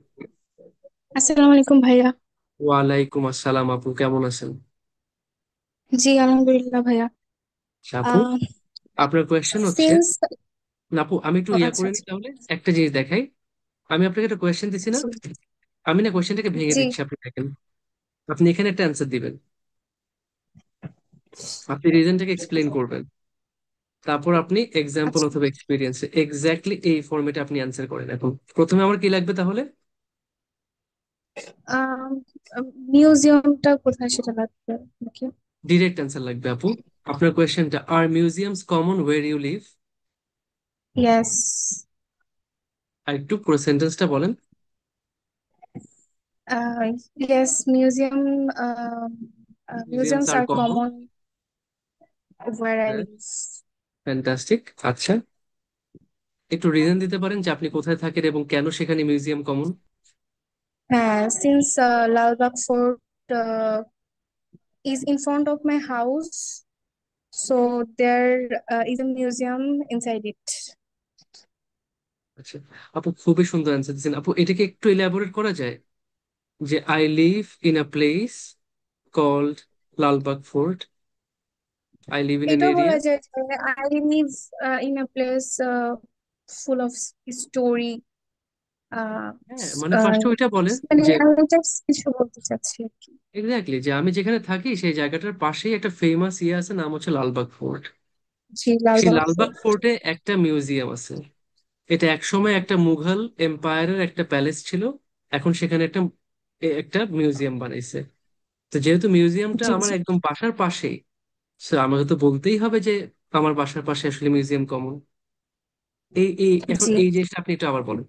আসসালামু আলাইকুম ভাইয়া। ওয়ালাইকুম আসসালাম আপু, কেমন আছেন? জি আলহামদুলিল্লাহ ভাইয়া। আচ্ছা, আপু আহ আপনার কোয়েশ্চেন হচ্ছে, সিন্স না আপু আমি একটু আচ্ছা করে নিই আচ্ছা। তাহলে, একটা জিনিস দেখাই। আমি আপনাকে একটা কোয়েশ্চেন দিচ্ছি না, আমি না কোয়েশ্চেনটাকে ভেঙে জি দিচ্ছি, আপনি দেখেন। আপনি এখানে একটা অ্যান্সার দিবেন, আপনি রিজনটাকে এক্সপ্লেন করবেন, তারপর আপনি এক্সাম্পল আচ্ছা। অথবা এক্সপিরিয়েন্স, এক্স্যাক্টলি এই ফরম্যাটে আপনি অ্যান্সার করেন। এখন প্রথমে আমার কি লাগবে তাহলে? আহ মিউজিয়ামটা কোথায় সেটা লাগবে নাকি? ডিরেক্ট অ্যান্সার লাগবে আপু। আপনার কোয়েশ্চেনটা, are museums common where you live? Yes. আর একটু পুরো সেন্টেন্সটা বলেন। Yes museum museums museums are are common. Common where I হ্যাঁ, লিভ। ফ্যান্টাস্টিক। আচ্ছা, একটু রিজন দিতে পারেন যে আপনি কোথায় থাকেন এবং কেন সেখানে মিউজিয়াম কমন? হ্যাঁ, since Lalbagh fort is in front of my house, so there is a museum inside it. আচ্ছা আপু, খুবই সুন্দর অ্যান্সার দিচ্ছেন আপু, এটাকে একটু এলাবোরেট করা যায়? যে I live in a place called Lalbagh fort, I live in an এটাও এরিয়া। বলা যায় যে I live in a place full of story. আহ, হ্যাঁ, মানে আহ, ফার্স্টে ওইটা বলেন মানে যে, আমি just কিছু বলতে চাচ্ছি আর কি। এক্স্যাক্টলি যে আমি যেখানে থাকি সেই জায়গাটার পাশেই একটা ফেমাস ইয়ে আছে, নাম হচ্ছে লালবাগ ফোর্ট। জি, সেই লালবাগ লালবাগ ফোর্ট। ফোর্টে একটা মিউজিয়াম আছে। এটা একসময় একটা মুঘল এম্পায়ারের একটা প্যালেস ছিল, এখন সেখানে একটা মিউজিয়াম বানাইছে। তো যেহেতু মিউজিয়ামটা জি আমার জি একদম বাসার পাশেই, সো আমাকে তো বলতেই হবে যে আমার বাসার পাশে আসলে মিউজিয়াম কমন। এখন জি। এই জিনিসটা আপনি একটু আবার বলেন।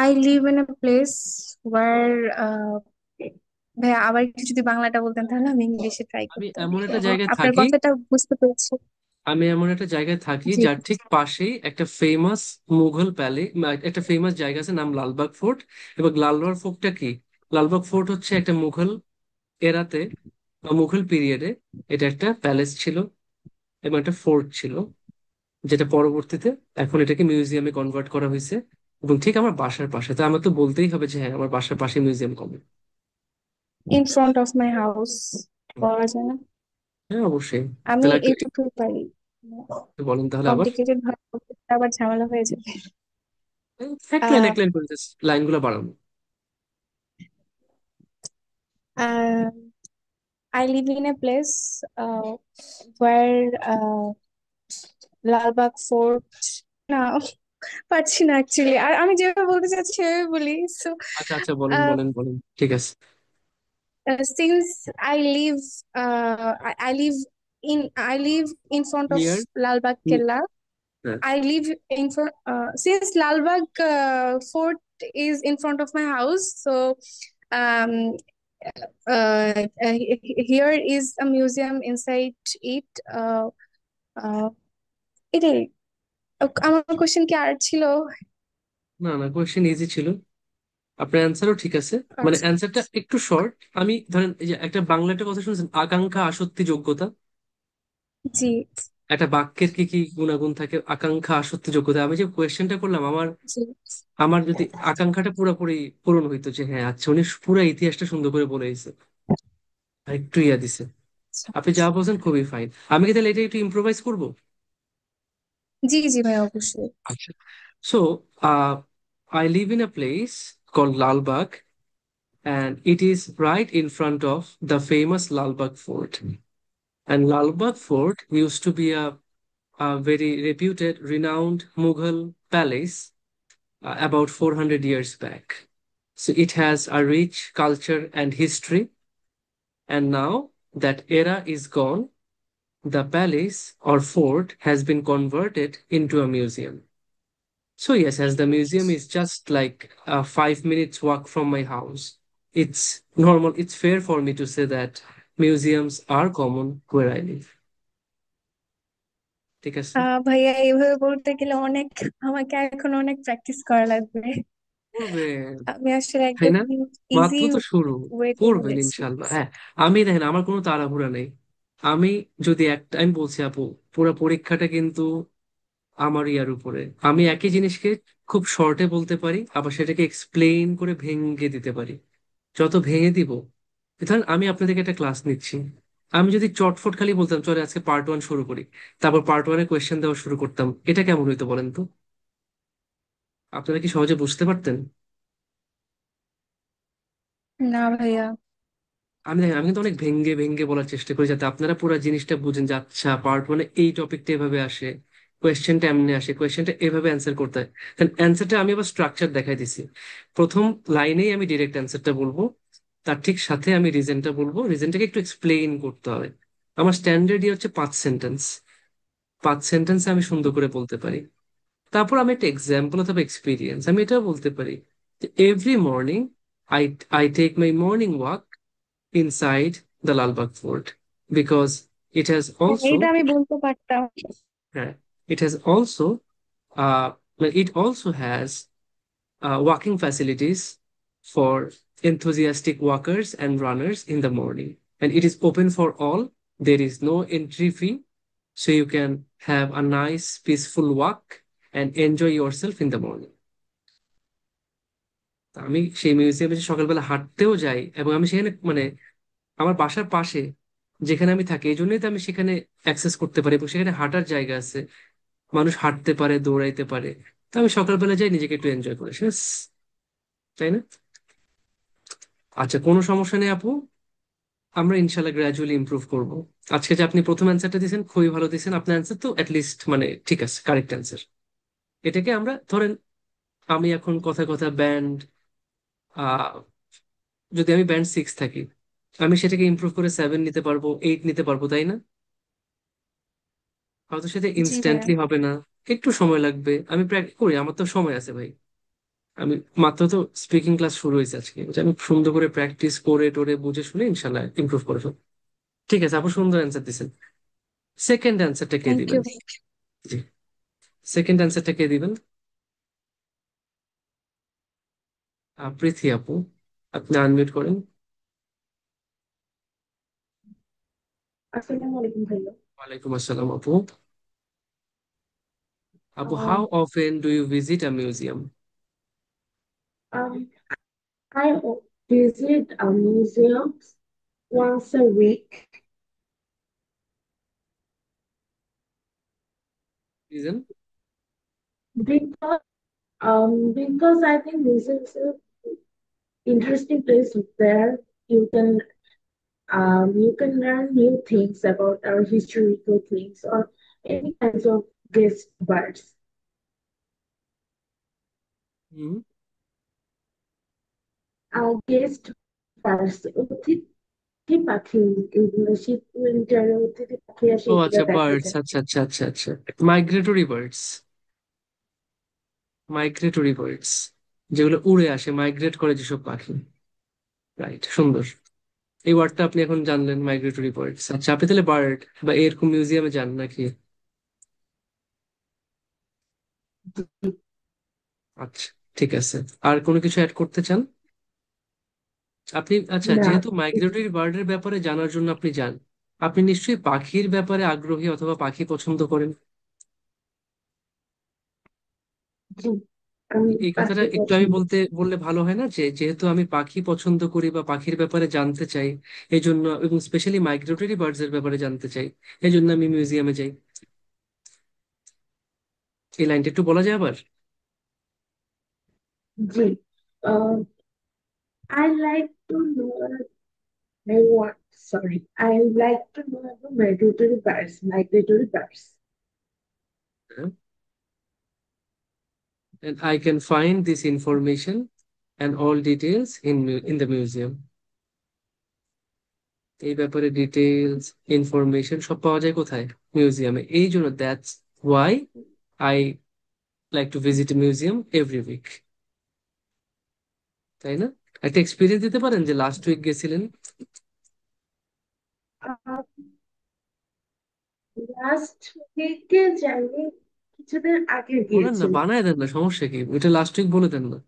I live in a place where ভাইয়া আবার একটু যদি বাংলাটা বলতেন তাহলে আমি ইংলিশে ট্রাই আমি করতাম। এমন একটা জায়গায় আপনার থাকি, কথাটা বুঝতে পেরেছি। আমি এমন একটা জায়গায় থাকি জি যার ঠিক পাশেই একটা ফেমাস মুঘল প্যালে, একটা ফেমাস জায়গা আছে নাম লালবাগ ফোর্ট। এবং লালবাগ ফোর্টটা কি, লালবাগ ফোর্ট হচ্ছে একটা মুঘল এরাতে বা মুঘল পিরিয়ডে এটা একটা প্যালেস ছিল এবং একটা ফোর্ট ছিল, যেটা পরবর্তীতে এখন এটাকে মিউজিয়ামে কনভার্ট করা হয়েছে। এবং ঠিক আমার বাসার পাশে, তো আমার তো বলতেই হবে যে হ্যাঁ, আমার বাসার পাশে museum common. In front of my house বলা যায় না? হ্যাঁ অবশ্যই। আমি তাহলে একটু এইটুকুই পারি। একটু বলেন তাহলে আবার। কমপ্লিকেটেড ভাবে বলতে গেলে আবার ঝামেলা হয়ে যাবে। এক লাইন আহ এক লাইন করে লাইনগুলো বাড়ানো। আহ, I live in a place where Lalbagh fort, না পারছি না অ্যাকচুয়ালি, আর আমি যেভাবে বলতে চাচ্ছি সেভাবে বলি। সো আচ্ছা আচ্ছা, বলেন বলেন বলেন, ঠিক আছে। since I live in front of clear. Lalbagh Killa. I live in front since Lalbagh Fort is in front of my house, so um, here is a museum inside it. Uh, এটাই। আমার question কি আর ছিল? না না, question easy ছিল, আপনার অ্যান্সারও ঠিক আছে। মানে আচ্ছা। অ্যান্সারটা একটু শর্ট। আমি ধরেন এই যে একটা বাংলা একটা কথা শুনছেন, আকাঙ্ক্ষা আসক্তি যোগ্যতা। জি একটা বাক্যের কি কি গুণাগুণ থাকে, আকাঙ্ক্ষা আসক্তি যোগ্যতা। আমি যে কোয়েশ্চেনটা করলাম, আমার জি। আমার যদি আকাঙ্ক্ষাটা পুরোপুরি পূরণ হইতো যে হ্যাঁ আচ্ছা উনি পুরো ইতিহাসটা সুন্দর করে বলে দিছে, আর একটু ইয়া দিছে। আচ্ছা। আপনি যা বলছেন খুবই ফাইন। আমি কি তাহলে এটা একটু ইম্প্রোভাইজ করবো? জি জি ভাই, অবশ্যই। আচ্ছা। So I live in a place called Lalbagh, and it is right in front of the famous Lalbagh Fort. And Lalbagh Fort used to be a very reputed, renowned Mughal palace about 400 years back. So it has a rich culture and history. And now that era is gone, the palace or fort has been converted into a museum. So, yes, as the museum is just like a 5 minutes walk from my house, it's normal, it's fair for me to say that museums are common where I live. ঠিক আছে? ভাইয়া এইভাবে বলতে গেলে অনেক, আমাকে এখন অনেক প্র্যাকটিস করা লাগবে। করবেন, আমি আসলে তাই একদম না? ইজি মাত্র তো শুরু। ওয়েতে করবেন বলেছি। ইনশাল্লাহ, হ্যাঁ। আমি দেখেন আমার কোনো তাড়াহুড়া নেই। আমি যদি একটা, আমি বলছি আপু, পুরো পরীক্ষাটা কিন্তু আমার ইয়ার উপরে। আমি একই জিনিসকে খুব শর্টে বলতে পারি, আবার সেটাকে এক্সপ্লেইন করে ভেঙে দিতে পারি। যত ভেঙে দিব, ধরেন আমি আপনাদেরকে একটা ক্লাস নিচ্ছি, আমি যদি চটফট খালি বলতাম চলে আজকে পার্ট 1 শুরু করি, তারপর পার্ট 1-এ কোয়েশ্চেন দেওয়া শুরু করতাম, এটা কেমন হইতো বলেন তো? আপনারা কি সহজে বুঝতে পারতেন? না ভাইয়া। আমি কিন্তু অনেক ভেঙ্গে ভেঙ্গে বলার চেষ্টা করি, যাতে আপনারা পুরো জিনিসটা বুঝেন যে আচ্ছা পার্ট 1-এ এই টপিকটা এভাবে আসে, কোয়েশ্চেনটা এমনি আসে, কোয়েশ্চেনটা এভাবে অ্যান্সার করতে হয়। কারণ অ্যান্সারটা আমি আবার স্ট্রাকচার দেখাই দিছি। প্রথম লাইনেই আমি ডিরেক্ট অ্যান্সারটা বলবো, তার ঠিক সাথে আমি রিজনটা বলবো, রিজনটাকে একটু এক্সপ্লেইন করতে হবে। আমার স্ট্যান্ডার্ড হচ্ছে 5 সেন্টেন্স। 5 সেন্টেন্সে আমি সুন্দর করে বলতে পারি। তারপর আমি একটা এক্সাম্পল অথবা এক্সপিরিয়েন্স আমি এটাও বলতে পারি যে every morning I I take my morning walk inside the Lalbagh Fort because it has হ্যাঁ, also, এটা আমি বলতে পারতাম। it has also well, it also has walking facilities for enthusiastic walkers and runners in the morning, and it is open for all. There is no entry fee, so you can have a nice peaceful walk and enjoy yourself in the morning. তা আমি সেই মিউজিয়ামে যে সকালবেলা হাঁটতেও যাই, এবং আমি সেখানে মানে আমার বাসার পাশে যেখানে আমি থাকি, এই জন্যই তো আমি সেখানে অ্যাক্সেস করতে পারি, এবং সেখানে হাঁটার জায়গা আছে, মানুষ হাঁটতে পারে, দৌড়াইতে পারে। তো আমি সকালবেলা যাই নিজেকে একটু এনজয় করে শেষ, তাই না? আচ্ছা, কোনো সমস্যা নেই আপু, আমরা ইনশাল্লাহ গ্রাজুয়ালি ইমপ্রুভ করব। আজকে যে আপনি প্রথম অ্যান্সারটা দিয়েছেন খুবই ভালো দিয়েছেন, আপনার অ্যান্সার তো লিস্ট মানে ঠিক আছে, কারেক্ট অ্যান্সার। এটাকে আমরা ধরেন, আমি এখন কথা কথা ব্যান্ড, আহ যদি আমি ব্যান্ড 6 থাকি, আমি সেটাকে ইমপ্রুভ করে 7 নিতে পারবো, 8 নিতে পারবো, তাই না? হয়তো সেটা জি ভাইয়া। ইনস্ট্যান্টলি হবে না, একটু সময় লাগবে, আমি প্র্যাকটিস করি, আমার তো সময় আছে ভাই। আমি মাত্র তো স্পিকিং ক্লাস শুরু হয়েছে আজকে, যে আমি সুন্দর করে প্র্যাকটিস করে টোরে বুঝে শুনে ইনশাল্লাহ ইমপ্রুভ করে ফেলবো। ঠিক আছে, আপু সুন্দর অ্যান্সার দিছেন। সেকেন্ড অ্যান্সারটা কে থ্যাংক দিবেন? ইউ ভাই। জি, সেকেন্ড অ্যান্সারটা কে দিবেন? পৃথি আপু, আপনি আনমিউট করেন। আসসালামু আলাইকুম ভাইয়া। ওয়ালাইকুম আসসালাম আপু। আপু, Um, how often do you visit a museum? um, I visit a museum once a week রিজন? because because I think museums are interesting place there. You can you can learn new things about our historical things or any kinds of guest birds. Hmm. Guest birds অতিথি পাখি, এগুলো শীত উইন্টারে অতিথি পাখি আসে ও এগুলো আচ্ছা, দেখা বার্ডস, যায়। আচ্ছা আচ্ছা আচ্ছা আচ্ছা। মাইগ্রেটরি বার্ডস, মাইগ্রেটরি বার্ডস, যেগুলো উড়ে আসে, মাইগ্রেট করে যেসব পাখি। রাইট, সুন্দর। এই ওয়ার্ডটা আপনি এখন জানলেন, মাইগ্রেটরি বার্ডস। আচ্ছা, আপনি তাহলে বার্ড বা এরকম মিউজিয়ামে যান নাকি? আচ্ছা, ঠিক আছে। আর কোনো কিছু অ্যাড করতে চান আপনি? আচ্ছা, না। যেহেতু মাইগ্রেটরি বার্ডের ব্যাপারে জানার জন্য আপনি যান, আপনি নিশ্চয়ই পাখির ব্যাপারে আগ্রহী অথবা পাখি পছন্দ করেন। জি, আমি এই কথাটা পাখি একটু আমি পছন্দ করি। বললে ভালো হয় না, যে যেহেতু আমি পাখি পছন্দ করি বা পাখির ব্যাপারে জানতে চাই, এই জন্য, এবং স্পেশালি মাইগ্রেটরি বার্ডস এর ব্যাপারে জানতে চাই, এই জন্য আমি মিউজিয়ামে যাই। এই লাইনটা একটু বলা যায় আবার? জি, I like to know. I want. Sorry, I like to know about migratory birds. Migratory birds. And I can find this information and all details in the museum. এই ব্যাপারে ডিটেলস ইনফরমেশন সব পাওয়া যায় কোথায়? মিউজিয়ামে। এই জন্য that's why I like to visit museum every week. তাই না? একটা এক্সপিরিয়েন্স দিতে পারেন যে লাস্ট উইক গেছিলেন। Uh, Last week জানি কিছুদিন আগে বলেন না, গিয়েছিলাম। বানায় দেন না, সমস্যা কি, ওইটা লাস্ট উইক বলে দেন না।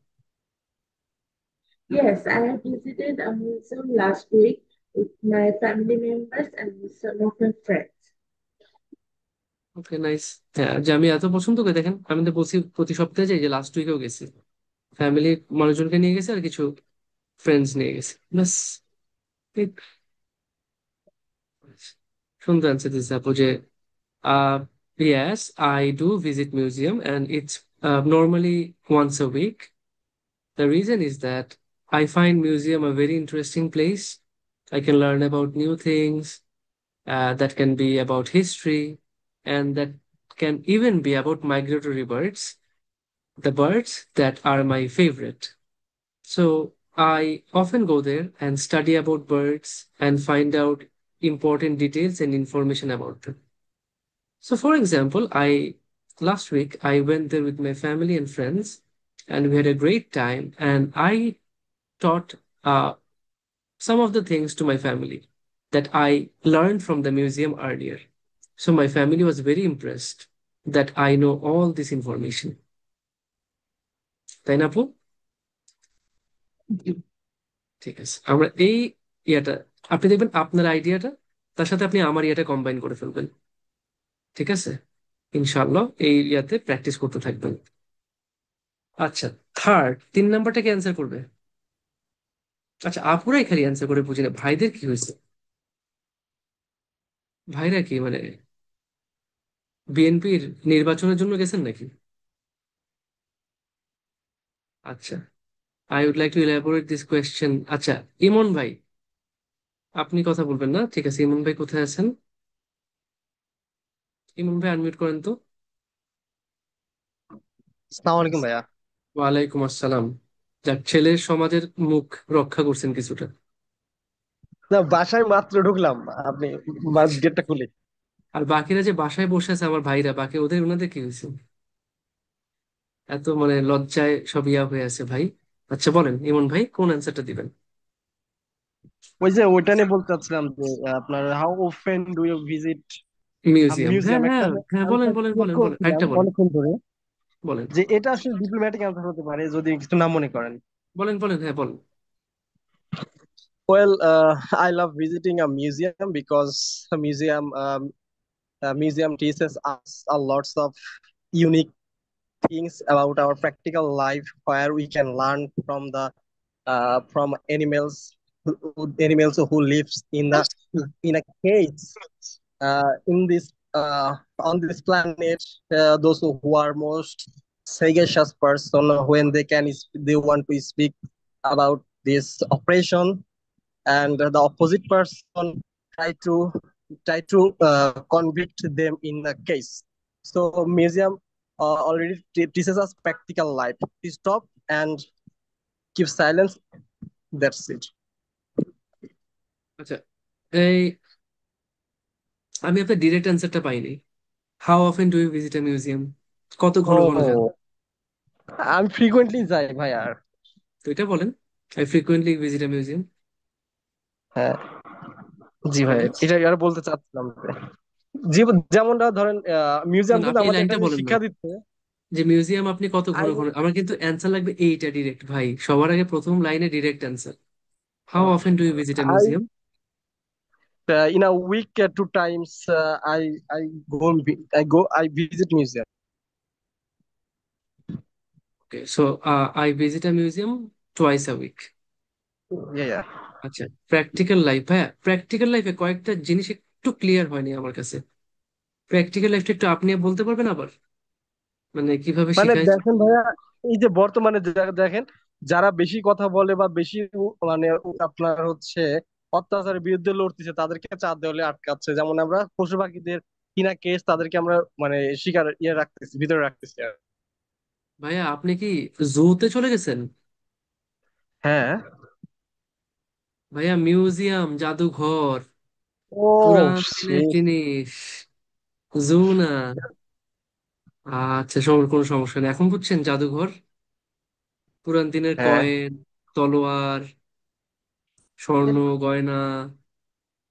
Yes, I have visited a museum last week with my family members and with some of my friends. Okay, nice. হ্যাঁ, যে আমি এত পছন্দ করে, দেখেন আমি তো বলছি প্রতি সপ্তাহে যাই, যে লাস্ট উইকেও গেছি। ফ্যামিলির মানুষজনকে নিয়ে গেছে আর কিছু ফ্রেন্ডস নিয়ে গেছে, ব্যাস। ঠিক। সুন্দর আনসার দিচ্ছে আপু যে Uh, yes, I do visit museum and it's normally once a week. The reason is that I find museum a very interesting place. I can learn about new things that can be about history and that can even be about migratory birds, the birds that are my favorite. So I often go there and study about birds and find out important details and information about them. So, for example, I last week I went there with my family and friends, and we had a great time. And I taught some of the things to my family that I learned from the museum earlier. So my family was very impressed that I know all this information. তাই না আপু? ঠিক আছে, আমরা এই ইয়াটা, আপনি দেখবেন আপনার আইডিয়াটা তার সাথে আপনি আমার ইয়াটা কম্বাইন করে ফেলবেন। ঠিক আছে, ইনশাআল্লাহ এই ইয়াতে প্র্যাকটিস করতে থাকবেন। আচ্ছা, থার্ড, 3 নাম্বারটা কি অ্যান্সার করবে? আচ্ছা, আপুরাই খালি অ্যান্সার করে, বুঝি না ভাইদের কি হয়েছে। ভাইরা কি মানে বিএনপির নির্বাচনের জন্য গেছেন নাকি? আচ্ছা, I would like to elaborate this question. আচ্ছা, ইমন ভাই, আপনি কথা বলবেন না? ঠিক আছে, ইমন ভাই কোথায় আছেন? ইমন ভাই আনমিউট করেন তো। আসসালামু আলাইকুম ভাইয়া। ওয়ালাইকুম আসসালাম। যাক, ছেলের সমাজের মুখ রক্ষা করছেন কিছুটা। না, বাসায় মাত্র ঢুকলাম, আপনি গেটটা খুলে। আর বাকিরা যে বাসায় বসে আছে আমার ভাইরা, বাকি ওনাদের কি হয়েছে? এত মানে লজ্জায় সব ইয়া হয়ে আছে ভাই। আচ্ছা বলেন ইমন ভাই, কোন অ্যান্সারটা দিবেন? ওই যে ওইটা নিয়ে বলতে চাচ্ছিলাম যে আপনার how often do you visit museum, হ্যাঁ মিউজিয়াম, একটা হ্যাঁ হ্যাঁ, বলেন আনসার বলেন বলেন বলেন, করছিলাম একটা বলেন। অনেকক্ষণ ধরে, বলেন যে এটা আসলে ডিপ্লোম্যাটিক আনসার হতে পারে যদি কিছু না মনে করেন। বলেন বলেন, হ্যাঁ বলেন। Well, I love visiting a museum because museum teaches us a lots of unique things about our practical life, where we can learn from animals who lives in a cage in this on this planet, those who are most sagacious person, when they want to speak about this operation, and the opposite person try to convict them in the case. So museum already teaches us practical life. We stop and keep silence. That's it. আচ্ছা, এই আমি আপনার direct অ্যান্সারটা পাইনি। How often do you visit a museum? কত ঘন ঘন যান? ও, আমি ফ্রিকুয়েন্টলি যাই ভাই। আর তো এটা বলেন, I frequently visit a museum. হ্যাঁ, জি ভাই, নাইস। এটা আর বলতে চাচ্ছিলাম যে যেমনটা ধরেন মিউজিয়াম না, কিন্তু আপনি এই আমাদের একটা লাইনটা জিনিস বলেন না। শিক্ষা দিচ্ছে। যে মিউজিয়াম আপনি কত I ঘন ঘন, আমার কিন্তু অ্যান্সার লাগবে এইটা ডিরেক্ট ভাই, সবার আগে প্রথম লাইনে direct answer. How often do you visit a I museum? in a week 2 times I visit museum. Okay, so I visit a museum twice a week. Yeah, yeah. আচ্ছা, প্র্যাকটিক্যাল লাইফ, ভাইয়া practical লাইফে কয়েকটা জিনিস একটু clear হয়নি আমার কাছে। Practical লাইফটা একটু আপনি বলতে পারবেন আবার, মানে কিভাবে মানে শিখায়? দেখেন ভাইয়া, এই যে বর্তমানে দেখেন, যারা বেশি কথা বলে বা বেশি মানে আপনার হচ্ছে অত্যাচারের বিরুদ্ধে লড়তেছে, তাদেরকে 4 দেওয়ালে আটকাচ্ছে। যেমন আমরা পশু পাখিদের কিনা কেস, তাদেরকে আমরা মানে শিকার রাখতেছি, ভিতরে রাখতেছি আর। ভাইয়া আপনি কি জুতে চলে গেছেন? হ্যাঁ। ভাইয়া মিউজিয়াম, জাদুঘর, ও পুরান দিনের shit. জিনিস, জু না। আচ্ছা, কোনো সমস্যা নেই, এখন বুঝছেন জাদুঘর, পুরান দিনের হ্যাঁ, কয়েন, তলোয়ার, স্বর্ণ গয়না,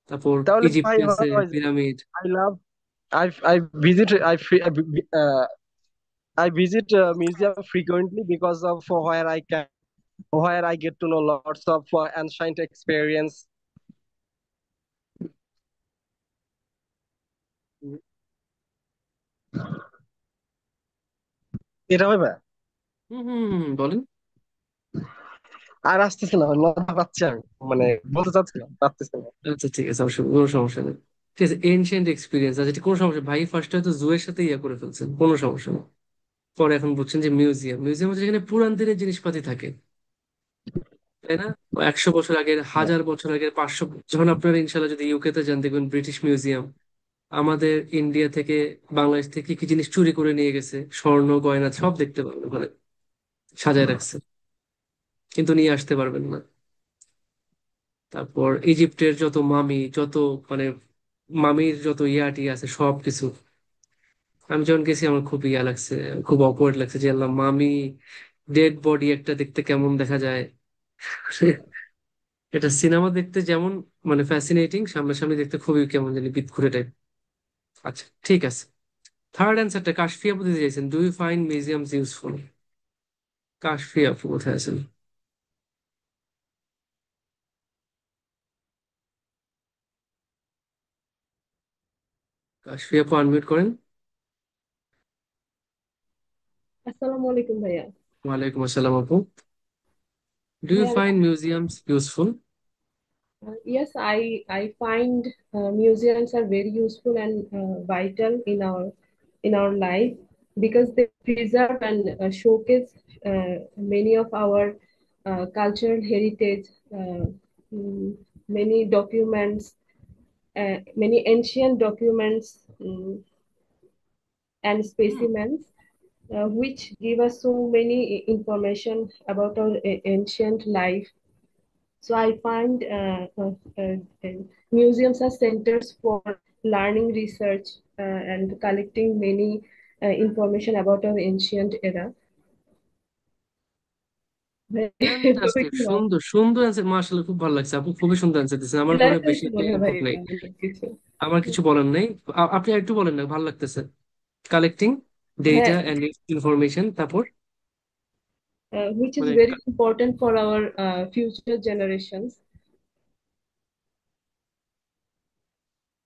তারপর তাহলে তো ভাই ইজিপ্টে আছে ভালো হয়েছে। Pyramid. I love I visit I visit museum frequently because of where I get to know lots of ancient experience. এটা হবে। হম হম হম, বলেন। আর আসতেছে না, লজ্জা পাচ্ছি আমি, মানে বলতে চাচ্ছিলাম, পারতেছি না। আচ্ছা ঠিক আছে, অবশ্যই কোনো সমস্যা নেই। ঠিক আছে, এনশিয়েন্ট এক্সপিরিয়েন্স আছে, এটা কোনো সমস্যা, ভাই ফার্স্ট হয়তো জুয়ের সাথে ইয়া করে ফেলছেন, কোনো সমস্যা নেই। পরে এখন বুঝছেন যে মিউজিয়াম, মিউজিয়াম হচ্ছে যেখানে পুরান দিনের জিনিসপাতি থাকে, তাই না? 100 বছর আগের, 1000 বছর আগের, 500, যখন আপনারা ইনশাল্লাহ যদি ইউকে তে যান দেখবেন ব্রিটিশ মিউজিয়াম, আমাদের ইন্ডিয়া থেকে, বাংলাদেশ থেকে কি কি জিনিস চুরি করে নিয়ে গেছে, স্বর্ণ গয়না সব দেখতে পাবেন ওখানে, সাজায় রাখছে, কিন্তু নিয়ে আসতে পারবেন না। তারপর ইজিপ্টের যত মামি, যত মানে মামির যত ইয়াটি আছে সব কিছু, আমি যখন গেছি আমার খুব ইয়া লাগছে, খুব অকওয়ার্ড লাগছে যে আল্লাহ, মামি ডেড বডি একটা দেখতে কেমন দেখা যায়। এটা সিনেমা দেখতে যেমন মানে ফ্যাসিনেটিং, সামনাসামনি দেখতে খুবই কেমন জানি বিদঘুরে টাইপ। আচ্ছা ঠিক আছে, থার্ড অ্যান্সারটা কাশফি আপু দিতে চাইছেন, do you find museums useful? Kashfi আপু কোথায় আছেন? কাশফি আপু আনমিউট করেন। আসসালামু আলাইকুম ভাইয়া। ওয়ালাইকুম আসসালাম আপু। ডু ইউ ভাইয়া, find museums useful? yes, I find museums are very useful and vital in our life because they preserve and showcase many of our cultural heritage, uh, mm, many documents, many ancient documents and specimens, which give us so many information about our ancient life. So I find museums are centers for learning, research, and collecting many information about our ancient era. এভাবে fantastic, কি হবে? সুন্দর সুন্দর answer, মার্শাল্লাহ, খুব ভালো লাগছে আপু, খুবই সুন্দর অ্যান্সার দিচ্ছেন, আমার চলে মনে হয় বেশি আসতেছে একটা মনে হয় ভাই ইনপুট নেই। অনেক কিছু। আমার কিছু বলার নেই। আপনি একটু বলেন না, ভালো লাগতেছে। কালেক্টিং হ্যাঁ, ডেটা এন্ড ইনফরমেশন, তারপর which is মানে very important for our future generations.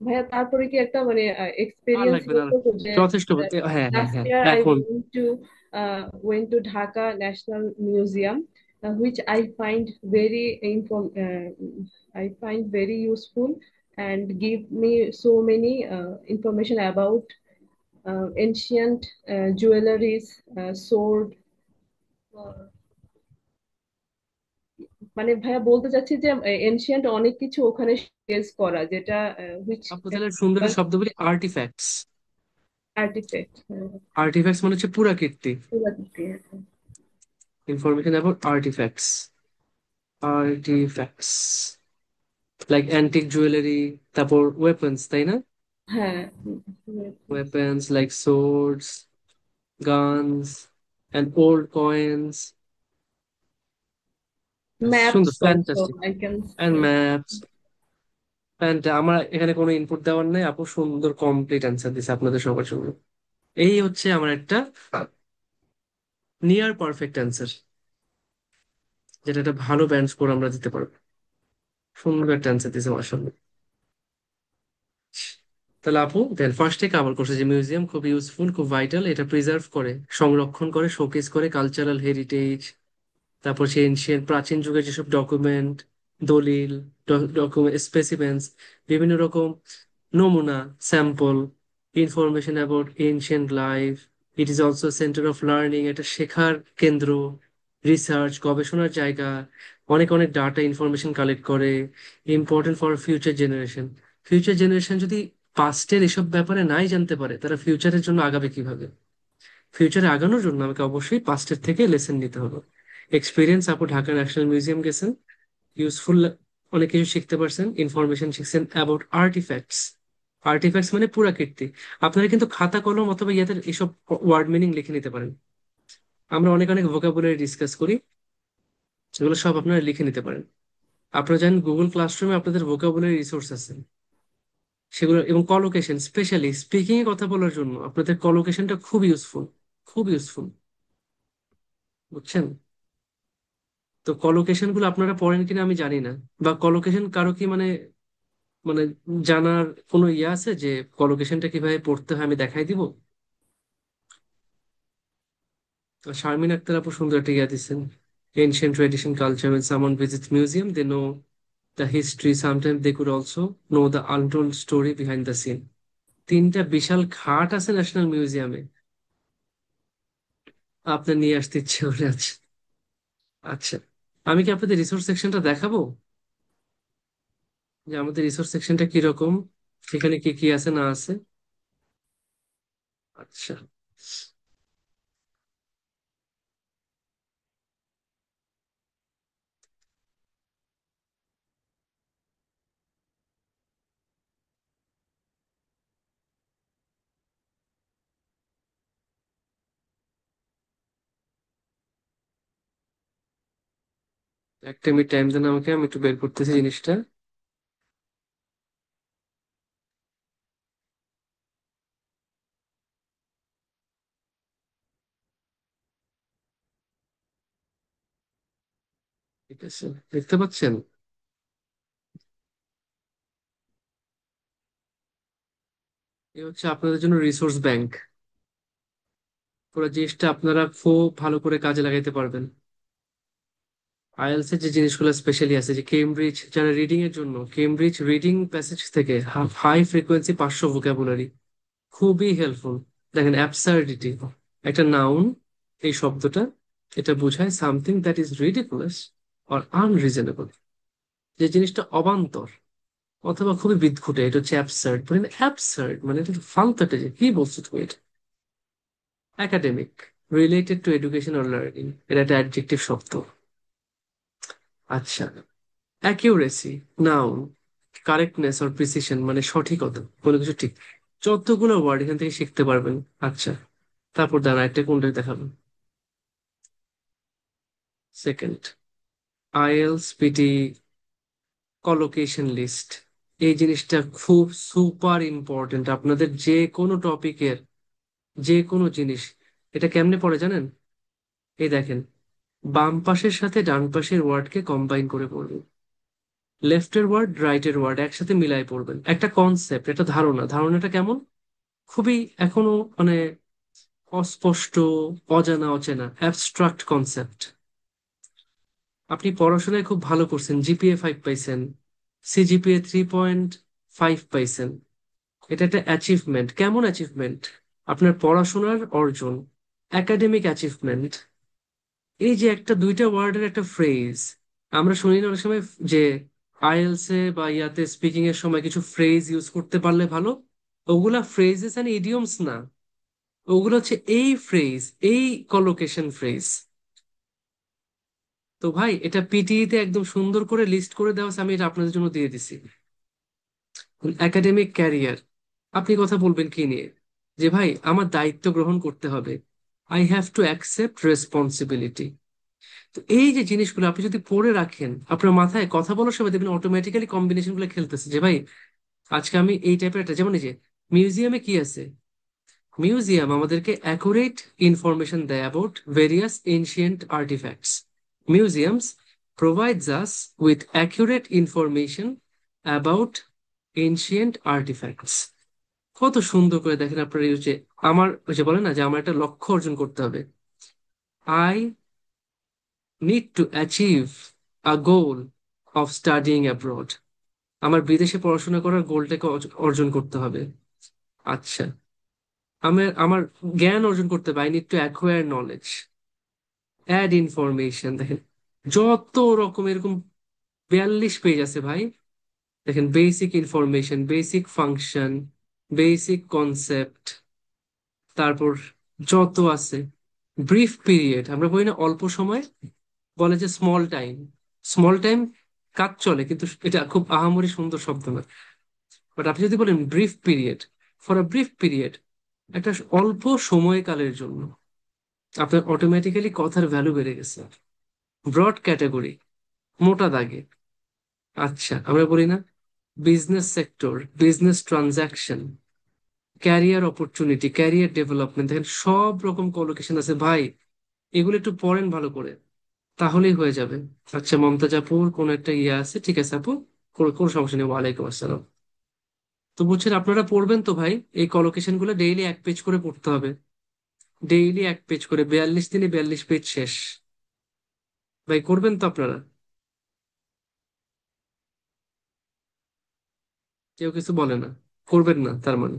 ভাইয়া তারপরে কি একটা মানে আর এক্সপিরিয়েন্স লাগবে না, বলতো যে যথেষ্ট হ্যাঁ হ্যাঁ লাস্ট হ্যাঁ, ইয়ার আই এখন went to Dhaka National Museum, which I find very useful and give me so many information about ancient jewelries, sword. মানে ভাইয়া বলতে চাচ্ছি যে এনশিয়েন্ট অনেক কিছু ওখানে শেষ করা যেটা which আপু তাহলে সুন্দর একটা শব্দ বলি, আর্টিফ্যাক্টস। artifact. আর্টিফ্যাক্টস মানে হচ্ছে পুরাকীর্তি, information about artifacts. Artifacts like antique jewellery, তারপর ওয়েপন্স, তাই না? হ্যাঁ, weapons like swords, guns and old coins. সুন্দর, maps also fantastic. I can and say. Maps. আমার এখানে কোনো ইনপুট দেওয়ার নেই আপু, সুন্দর কমপ্লিট অ্যান্সার দিছে আপনাদের সবার জন্য। এই হচ্ছে আমার একটা নিয়ার পারফেক্ট অ্যান্সার, যেটা একটা ভালো ব্যান্ড স্কোর আমরা দিতে পারবো। সুন্দর একটা অ্যান্সার দিছে মাশাআল্লাহ। তাহলে আপু দেন ফার্স্টে কভার করছে যে মিউজিয়াম খুব ইউজফুল, খুব ভাইটাল, এটা প্রিজার্ভ করে, সংরক্ষণ করে, শোকেস করে কালচারাল হেরিটেজ। তারপর সে এনশিয়েন্ট প্রাচীন যুগের যেসব ডকুমেন্ট, দলিল, ডকুমেন্ট স্পেসিমেন্স, বিভিন্ন রকম নমুনা, sample, information about ancient life. It is also centre of learning, এটা শেখার কেন্দ্র, রিসার্চ গবেষণার জায়গা, অনেক অনেক ডাটা ইনফরমেশন কালেক্ট করে, important for future generation. Future generation যদি পাস্টের এসব ব্যাপারে নাই জানতে পারে, তারা ফিউচারের জন্য আগাবে কিভাবে? ফিউচারে আগানোর জন্য আমাকে অবশ্যই পাস্টের থেকে লেসন নিতে হবে। এক্সপিরিয়েন্স, আপু ঢাকা ন্যাশনাল মিউজিয়াম গেছেন, ইউজফুল অনেক কিছু শিখতে পারছেন, ইনফরমেশন শিখছেন অ্যাবাউট আর্টিফ্যাক্টস। আর্টিফ্যাক্টস মানে পুরাকীর্তি। আপনারা কিন্তু খাতা কলম অথবা ইয়াদের এসব ওয়ার্ড মিনিং লিখে নিতে পারেন। আমরা অনেক অনেক ভোকাবুলারি ডিসকাস করি, এগুলো সব আপনারা লিখে নিতে পারেন। আপনারা জানেন গুগল ক্লাসরুমে আপনাদের ভোকাবুলারি রিসোর্স আছে সেগুলো, এবং কলোকেশন, স্পেশালি স্পিকিং এ কথা বলার জন্য আপনাদের কলোকেশনটা খুব ইউজফুল, খুব ইউজফুল, বুঝছেন? তো কলোকেশন গুলো আপনারা পড়েন কিনা আমি জানি না, বা কলোকেশন কারো কি মানে মানে জানার কোনো ইয়ে আছে যে কলোকেশনটা কিভাবে পড়তে হয় আমি দেখাই দিব? তো শারমিন আক্তার আপু সুন্দর একটা ইয়া দিচ্ছেন, ancient tradition culture, when someone visits museum they know the history, sometimes they could also know the untold story behind the scene। তিনটা বিশাল খাট আছে ন্যাশনাল মিউজিয়ামে, আপনার নিয়ে আসতে ইচ্ছে করে আছে। আচ্ছা, আমি কি আপনাদের রিসোর্স সেকশনটা দেখাবো, যে আমাদের রিসোর্স সেকশনটা কিরকম, সেখানে কি কি আছে না আছে? আচ্ছা, একটা মিনিট টাইম দেন আমাকে, আমি একটু বের করতেছি জিনিসটা। ঠিক আছে, দেখতে পাচ্ছেন? এই হচ্ছে আপনাদের জন্য রিসোর্স ব্যাংক। পুরো জিনিসটা আপনারা খুব ভালো করে কাজে লাগাইতে পারবেন। আইএলস এর যে জিনিসগুলো স্পেশালি আছে, যে কেমব্রিজ যারা রিডিং এর জন্য, কেমব্রিজ রিডিং প্যাসেজ থেকে হাই ফ্রিকোয়েন্সি 500 ভোকাবুলারি, খুবই হেল্পফুল। দেখেন অ্যাবসার্ডিটি, একটা নাউন, এই শব্দটা এটা বোঝায় something that is ridiculous or unreasonable, যে জিনিসটা অবান্তর অথবা খুবই বিদঘুটে, এটা হচ্ছে অ্যাবসার্ড। মানে অ্যাবসার্ড মানে এটা ফালতু একটা, যে কি বলছো তুমি এটা। Academic, related to education or learning, এটা একটা অ্যাডজেক্টিভ শব্দ। আচ্ছা, accuracy, noun, correctness or precision মানে সঠিকতা, কোনো কিছু ঠিক। যতগুলো ওয়ার্ড এখান থেকে শিখতে পারবেন। আচ্ছা, তারপর দাঁড়া একটা কোনটা দেখাবেন। Second, IELTS PT collocation list, এই জিনিসটা খুব সুপার ইম্পর্টেন্ট আপনাদের যে কোনো টপিকের, যে কোনো জিনিস। এটা কেমনে পড়ে জানেন? এই দেখেন, বাম পাশের সাথে ডান পাশের ওয়ার্ডকে কম্বাইন করে পড়বেন, লেফটের ওয়ার্ড রাইটের ওয়ার্ড একসাথে মিলাই পড়বেন। একটা কনসেপ্ট, একটা ধারণা, ধারণাটা কেমন, খুবই এখনো মানে অস্পষ্ট, অজানা, অচেনা, অ্যাবস্ট্রাক্ট কনসেপ্ট। আপনি পড়াশোনায় খুব ভালো করছেন, জিপিএ 5 পাইছেন, সিজিপিএ 3.5 পাইছেন, এটা একটা অ্যাচিভমেন্ট। কেমন অ্যাচিভমেন্ট? আপনার পড়াশোনার অর্জন, একাডেমিক অ্যাচিভমেন্ট। এই যে একটা দুইটা ওয়ার্ডের একটা ফ্রেজ, আমরা শুনি না অনেক সময় যে আইএলস এ বা ইয়াতে স্পিকিং এর সময় কিছু ফ্রেজ ইউজ করতে পারলে ভালো। ওগুলা ফ্রেজেস এন্ড ইডিয়মস না, ওগুলো হচ্ছে এই ফ্রেজ, এই কলোকেশন ফ্রেজ। তো ভাই এটা পিটিইতে একদম সুন্দর করে লিস্ট করে দেওয়া আছে, আমি এটা আপনাদের জন্য দিয়ে দিছি। একাডেমিক ক্যারিয়ার, আপনি কথা বলবেন কি নিয়ে? যে ভাই আমার দায়িত্ব গ্রহণ করতে হবে, I have to accept responsibility. তো এই যে জিনিসগুলো আপনি যদি পড়ে রাখেন আপনার মাথায়, কথা বলার সময় দেখবেন অটোমেটিক্যালি কম্বিনেশন গুলো খেলতেছে, যে ভাই আজকে আমি এই টাইপের একটা, যেমন এই যে মিউজিয়ামে কি আছে, মিউজিয়াম আমাদেরকে অ্যাকুরেট ইনফরমেশন দেয় about various ancient artefacts. Museums provides us with accurate information about ancient artifacts. কত সুন্দর করে দেখেন আপনার এই যে আমার ওই যে বলে না যে আমার একটা লক্ষ্য অর্জন করতে হবে, I need to achieve a goal of studying abroad. আমার বিদেশে পড়াশোনা করার গোলটাকে অর্জন করতে হবে। আচ্ছা, আমার আমার জ্ঞান অর্জন করতে হবে, I need to acquire knowledge, add information. দেখেন যত রকম এরকম 42 পেজ আছে ভাই। দেখেন basic information, basic function, basic concept, তারপর যত আছে ব্রিফ পিরিয়ড। আমরা বলি না অল্প সময়, বলে যে স্মল টাইম। স্মল টাইম কাজ চলে, কিন্তু এটা খুব আহামরি সুন্দর শব্দ না। বাট আপনি যদি বলেন brief period, for a brief period, একটা অল্প সময়কালের জন্য আপনার অটোমেটিক্যালি কথার ভ্যালু বেড়ে গেছে। ব্রড ক্যাটাগরি, মোটা দাগে। আচ্ছা, আমরা বলি না business sector, business transaction, career opportunity, career development, দেখেন সব রকম কলোকেশন আছে ভাই। এগুলো একটু পড়েন ভালো করে, তাহলেই হয়ে যাবে। আচ্ছা, মমতাজ আপুর কোন একটা ইয়ে আছে, ঠিক আছে আপু, কোনো কোনো সমস্যা নেই। ওয়ালাইকুম আসসালাম। তো বুঝছেন, আপনারা পড়বেন তো ভাই, এই কলোকেশন গুলো ডেইলি 1 পেজ করে পড়তে হবে। ডেইলি 1 পেজ করে, 42 দিনে 42 পেজ শেষ। ভাই করবেন তো আপনারা? কেউ কিছু বলে না, করবেন না তার মানে?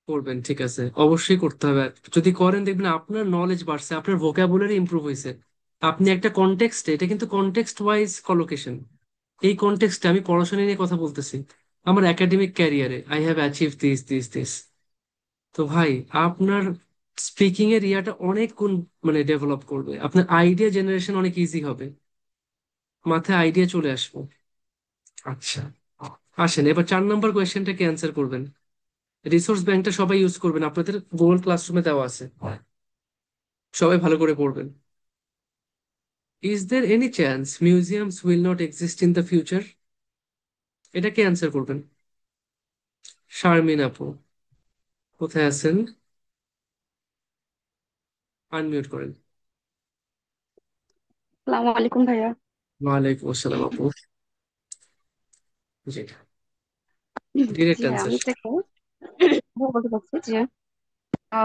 করবেন, ঠিক আছে, অবশ্যই করতে হবে। যদি করেন দেখবেন আপনার নলেজ বাড়ছে, আপনার ভোকাবুলারি ইমপ্রুভ হয়েছে। আপনি একটা কনটেক্সটে, এটা কিন্তু কনটেক্সট ওয়াইজ কলোকেশন। এই কনটেক্সটে আমি পড়াশোনা নিয়ে কথা বলতেছি, আমার একাডেমিক ক্যারিয়ারে I have achieve this this this. তো ভাই আপনার স্পিকিং এর ইয়াটা অনেক গুণ মানে ডেভেলপ করবে, আপনার আইডিয়া জেনারেশন অনেক ইজি হবে, মাথায় আইডিয়া চলে আসবে। আচ্ছা, আসেন এবার 4 নম্বর কোয়েশ্চেনটাকে অ্যান্সার করবেন। রিসোর্স ব্যাংকটা সবাই ইউজ করবেন, আপনাদের গুগল ক্লাসরুমে দেওয়া আছে, সবাই ভালো করে পড়বেন। Is there any chance museums will not exist in the future? এটাকে অ্যান্সার করবেন। শারমিন আপু কোথায় আছেন? আনমিউট করেন। আসসালামু আলাইকুম ভাইয়া। ওয়ালাইকুম আসসালাম আপু। জি, ডিরেক্ট জি হ্যাঁ, অ্যান্সার। আমি থেকে বলতে চাচ্ছি যে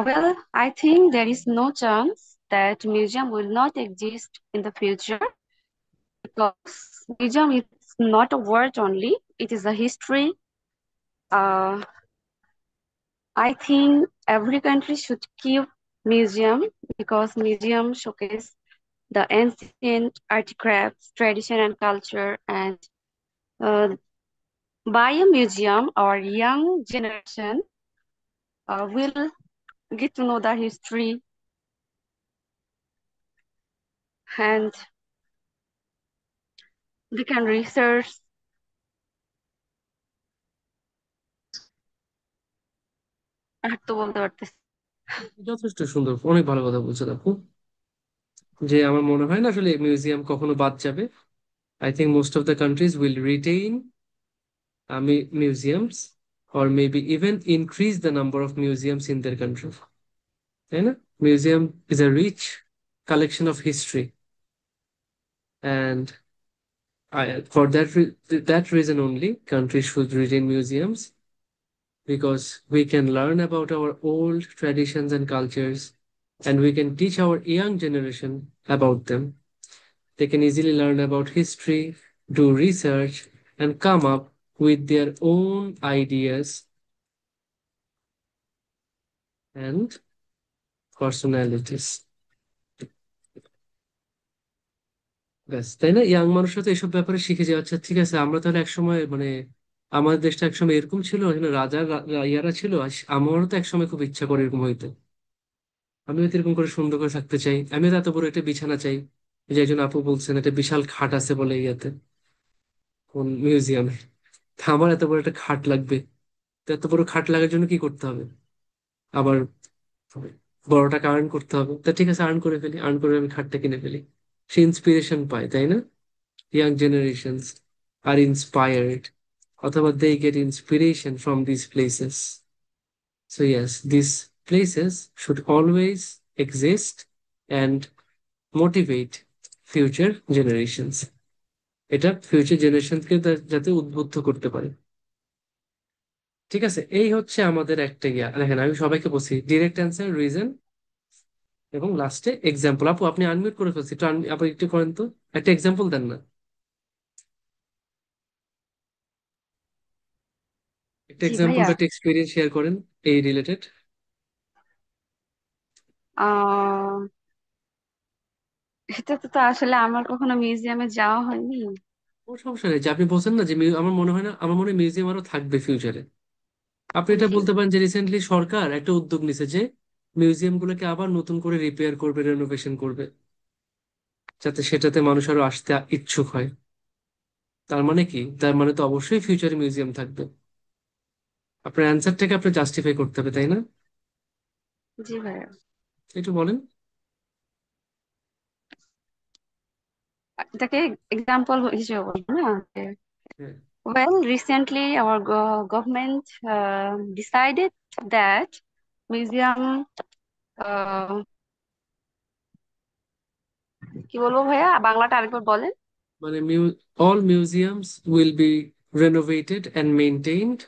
well, I think there is no chance that museum will not exist in the future because museum is not a word only, it is a history. Uh, I think every country should keep museum because museum showcase the ancient artifacts, tradition and culture, and uh, by a museum, our young generation will get to know the history and they can research. আর তো বলতে পারতেছি। যথেষ্ট সুন্দর, অনেক ভালো কথা বলছেন আপু। যে আমার মনে হয় না আসলে মিউজিয়াম কখনো বাদ যাবে। I think most of the countries will retain museums, or maybe even increase the number of museums in their country, তাই না? Museum is a rich collection of history, and for that reason only countries should retain museums, because we can learn about our old traditions and cultures, and we can teach our young generation about them. They can easily learn about history, do research, and come up with their own ideas and personalities. ব্যাস, তাই না? Young মানুষরা তো এসব ব্যাপারে শিখে যায়। আচ্ছা ঠিক আছে, আমরা তাহলে একসময় মানে আমাদের দেশটা একসময় এরকম ছিল, এখানে রাজার ইয়ারা ছিল, আমারও তো একসময় খুব ইচ্ছা করে এরকম হইতে। আমিও তো এরকম করে সুন্দর করে থাকতে চাই, আমিও তো এত বড় একটা বিছানা চাই। এই যে একজন আপু বলছেন একটা বিশাল খাট আছে বলে ইয়াতে, কোন মিউজিয়ামে। তা আমার এত বড় একটা খাট লাগবে। তো এত বড় খাট লাগার জন্য কি করতে হবে? আবার বড় টাকা আর্ন করতে হবে। তা ঠিক আছে, আর্ন করে ফেলি, আর্ন করে আমি খাটটা কিনে ফেলি। সে ইন্সপিরেশন পায়, তাই না? ইয়াং জেনারেশনস আর ইন্সপায়ার্ড অথবা they get inspiration from these places. So yes, these places should always exist and motivate future generations. এটা ফিউচার জেনারেশনকে যাতে উদ্বুদ্ধ করতে পারে। ঠিক আছে, এই হচ্ছে আমাদের একটা দেখেন আমি সবাইকে বলছি ডিরেক্ট অ্যান্সার, রিজন এবং লাস্টে এক্সাম্পল। আপু আপনি আনমিউট করে ফেলছি, একটু আপনি একটু করেন তো, একটা এক্সাম্পল দেন না, একটা জি এক্সাম্পল ভাইয়া। বা একটা এক্সপিরিয়েন্স শেয়ার করেন এই রিলেটেড। আহ এটা তো আসলে আমার কখনো মিউজিয়ামে যাওয়া হয়নি। কোনো সমস্যা নেই, যে আপনি বলছেন না যে আমার মনে হয় না, আমার মনে হয় মিউজিয়াম আরো থাকবে ফিউচারে। আপনি এটা জি বলতে পারেন যে রিসেন্টলি সরকার একটা উদ্যোগ নিছে যে মিউজিয়াম গুলোকে আবার নতুন করে রিপেয়ার করবে, রেনোভেশন করবে, যাতে সেটাতে মানুষ আরো আসতে ইচ্ছুক হয়। তার মানে কি? তার মানে তো অবশ্যই ফিউচারে মিউজিয়াম থাকবে। আপনার অ্যান্সারটাকে আপনি জাস্টিফাই করতে হবে, তাই না? জি ভাইয়া। একটু বলেন। এটাকে এক্সাম্পল হিসেবে বলবো না? হ্যাঁ, Well, recently our government decided that museum uh, কি বলবো ভাইয়া, বাংলাটা আরেকবার বলেন। মানে all museums will be renovated and maintained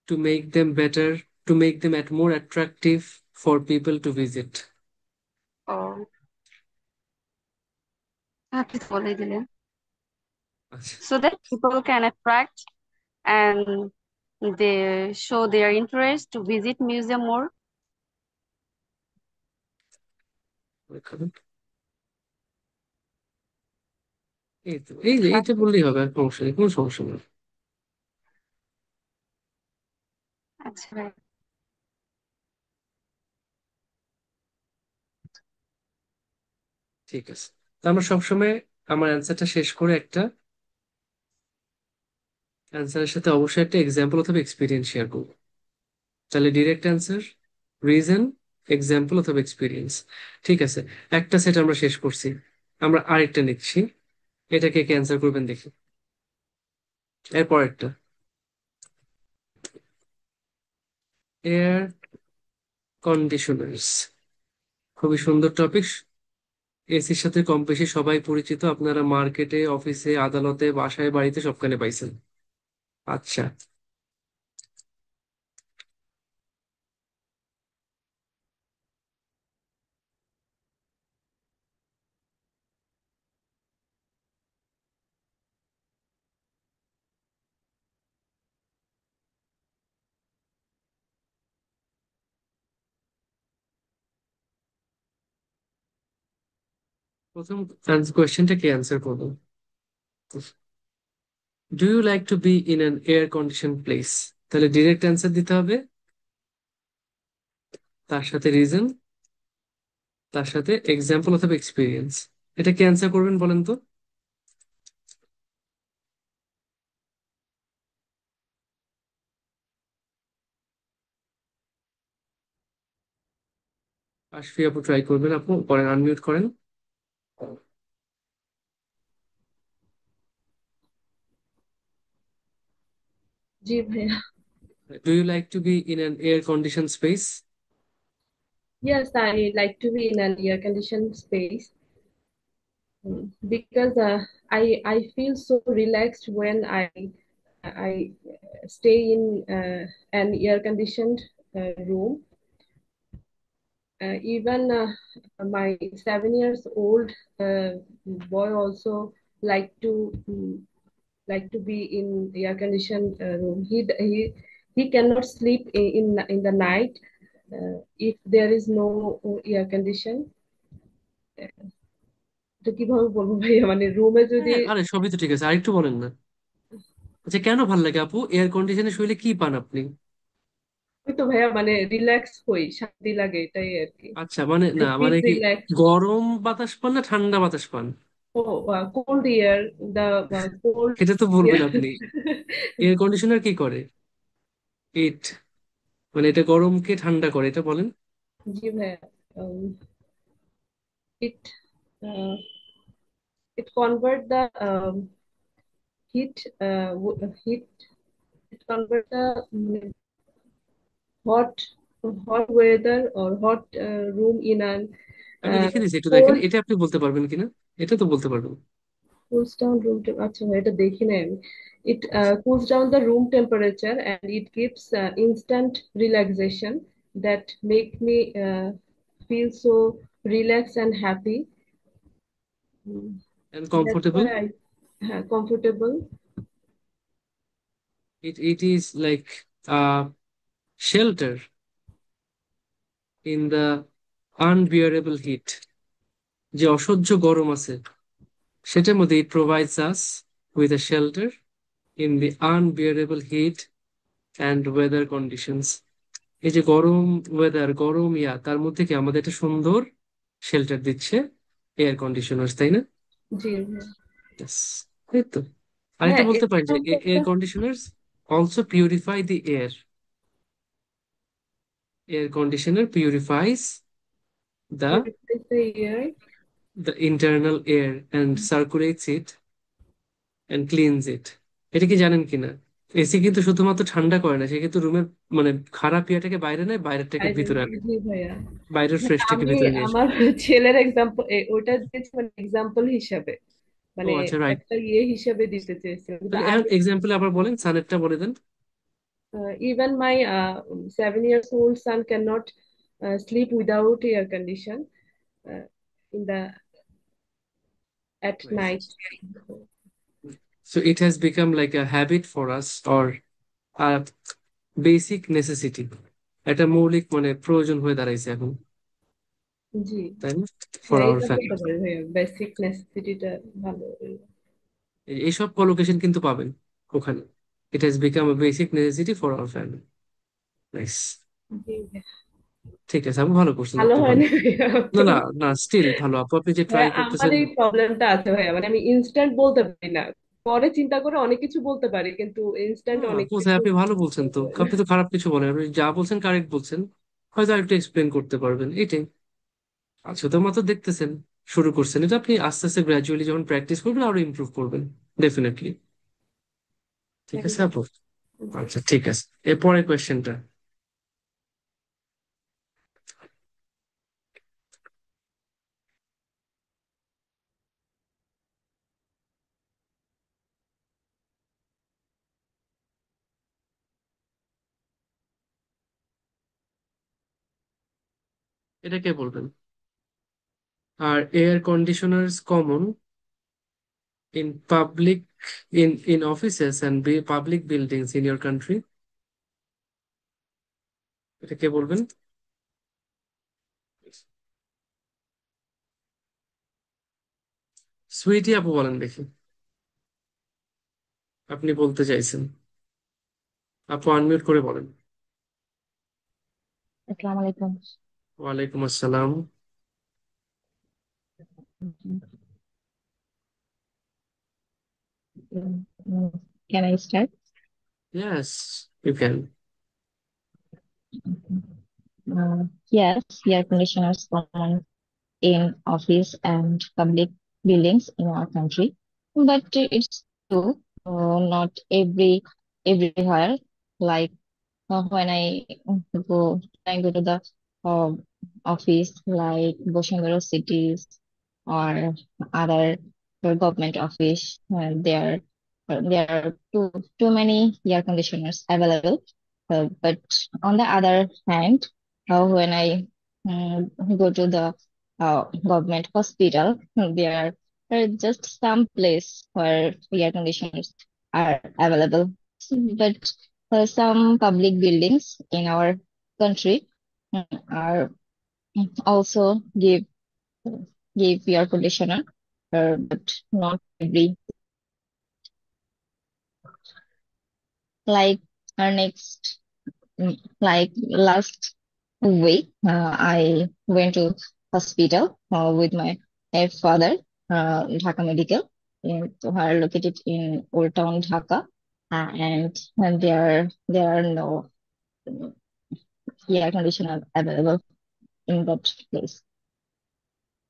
to make them better, to make them at more attractive for people to visit. ও আপনি তো বলেই দিলেন। আচ্ছা, So that people can attract and they show their interest to visit museum more. খাবেন? এই তো এইটা বললেই হবে, আর সমস্যা নেই, কোনো সমস্যা নেই। আচ্ছা ভাই। ঠিক আছে, তো আমরা সবসময় আমার অ্যান্সারটা শেষ করে একটা অ্যান্সারের সাথে অবশ্যই একটা এক্সাম্পল অথবা এক্সপিরিয়েন্স শেয়ার করবো। তাহলে ডিরেক্ট অ্যান্সার, রিজন, এক্সাম্পল অথবা এক্সপিরিয়েন্স। ঠিক আছে, একটা সেট আমরা শেষ করছি, আমরা আরেকটা নিচ্ছি, এটাকে কে অ্যান্সার করবেন দেখি। এরপর একটা এয়ার কন্ডিশনার্স, খুবই সুন্দর টপিক। এসির সাথে কম বেশি সবাই পরিচিত, আপনারা মার্কেটে, অফিসে, আদালতে, বাসায়, বাড়িতে সবখানে পাইছেন। আচ্ছা, প্রথম কোয়েশ্চেনটা কে অ্যান্সার করবো? Do you like to be in an air condition place? তাহলে ডিরেক্ট অ্যান্সার দিতে হবে, তার সাথে রিজন, তার সাথে এক্সাম্পল অথবা এক্সপিরিয়েন্স। এটা কে অ্যান্সার করবেন বলেন তো? আশফি আপু ট্রাই করবেন, আপু করেন, আনমিউট করেন। জি ভাইয়া। Do you like to be in an air condition space? Yes, I like to be in an air conditioned space, because I feel so relaxed when I stay in an air conditioned room. Even my 7 years old boy also like to like to be in air conditioned room. He cannot sleep in the night if there is no air condition. তো কিভাবে বলবো ভাইয়া, মানে রুমে যদি, হ্যাঁ, আরে সবই তো ঠিক আছে, আরেকটু বলেন না। আচ্ছা, কেন ভাল লাগে আপু এয়ার কন্ডিশনে শুইলে, কি পান আপনি? ওই তো ভাইয়া মানে রিল্যাক্স হই, শান্তি লাগে, এটাই আর কি। আচ্ছা, মানে আই না, ফিল মানে কি রিল্যাক্স। গরম বাতাস পান না ঠান্ডা বাতাস পান? ও, কোল্ড ইয়ার, দা কোল্ড এটা তো বলবেন ইয়ার। আপনি। এয়ার কন্ডিশনার কি করে? ইট, মানে এটা গরমকে ঠান্ডা করে, এটা বলেন। জি ভাইয়া, it it convert the heat heat it convert the hot hot weather or hot room in an আমি লিখে দিছি, একটু দেখেন cold এটা আপনি বলতে পারবেন কিনা। এটা তো বলতে পারবেন। cools down room আচ্ছা ভাই এটা দেখি নাই আমি it cools down the room temperature and it gives instant relaxation that make me feel so relaxed and happy. And That's why comfortable. comfortable. It is like a shelter in the unbearable heat, যে অসহ্য গরম আছে সেটার মধ্যে it provides us with a shelter in the unbearable heat and weather conditions. এই যে গরম weather, গরম তার মধ্যে কি আমাদের একটা সুন্দর শেল্টার দিচ্ছে এয়ার কন্ডিশনার, তাই না? জি Yes, এই তো। হ্যাঁ আরেকটা বলতে পারি যে এরকম তো এয়ার একটা conditioners also purify the air. Air conditioner purifies the purifies the air. Internal air and circulates it and cleans it. এটা কি জানেন কিনা? এসি কিন্তু শুধুমাত্র ঠান্ডা করে না, সে কিন্তু রুমের মানে খারাপ ইয়াটাকে বাইরে নেয়, বাইরেরটাকে ভিতরে আনে, জি ভাইয়া বাইরের ফ্রেশটাকে আমি ভিতরে নিয়ে আসে। আমার ছেলের এক্সাম্পল ওটা দিয়েছি মানে এক্সাম্পল হিসাবে ও মানে আচ্ছা, রাইট। একটা হিসাবে দিতে চেয়েছিলাম কিন্তু তাহলে এখন আমি এক্সাম্পল আবার বলেন, সানেরটা বলে দেন। even my 7 years old son cannot sleep without air condition uh, in the at night. So it has become like a habit for us or a basic necessity. একটা মৌলিক মানে প্রয়োজন হয়ে দাঁড়াইছে এখন, জি তাই না? ফর হ্যাঁ আওয়ার এটা বলতে ফ্যামিলি। পারি ভাইয়া বেসিক নেসেসিটিটা ভালো এইসব কলোকেশন কিন্তু পাবেন ওখানে। It has become a basic necessity for our family. Nice. জি ঠিক আছে, আপু ভালো করছেন, ভালো আপনি ভালো। হয়নি ভাইয়া না না না, স্টিল ভালো আপু, আপনি যে ট্রাই হ্যাঁ আমার করতেছেন। এই প্রবলেমটা আছে ভাইয়া মানে আমি ইনস্ট্যান্ট বলতে পারি না পরে চিন্তা করে অনেক কিছু বলতে পারি কিন্তু ইনস্ট্যান্ট হ্যাঁ অনেক আপু স্যার, কিছু আপনি ভালো বলছেন তো, আপনি তো খারাপ কিছু বলেন, আপনি যা বলছেন কারেক্ট বলছেন, হয়তো আরেকটু এক্সপ্লেন করতে পারবেন, এটাই। আর শুধুমাত্র দেখতেছেন, শুরু করছেন, এটা আপনি আস্তে আস্তে গ্রাজুয়ালি যখন প্র্যাকটিস করবেন আরো ইমপ্রুভ করবেন ডেফিনেটলি। ঠিক আছে আপু। আচ্ছা ঠিক আছে, এরপরের কোয়েশ্চেনটা। এটা কে বলবেন? Are air conditioners common in public, in offices and public buildings in your country? এটা কে বলবেন? সুইটি আপু বলেন দেখি, আপনি বলতে চাইছেন। আপু আনমিউট করে বলেন। আসসালামু আলাইকুম। ওয়ালাইকুম আসসালাম। Can I start? Yes, you can. Yes, air conditioners common in office and public buildings in our country, but it's true, not everywhere. Like when I go to the uh, office, like Bosungaro cities or other government office, there are too many air conditioners available. But on the other hand, when I go to the government hospital, there are just some place where air conditioners are available. But some public buildings in our country are also give air conditioner, but not every. Like our next, like last week, I went to hospital with my father, Dhaka Medical, who are located in Old Town Dhaka, and there are no air conditioner available in that place.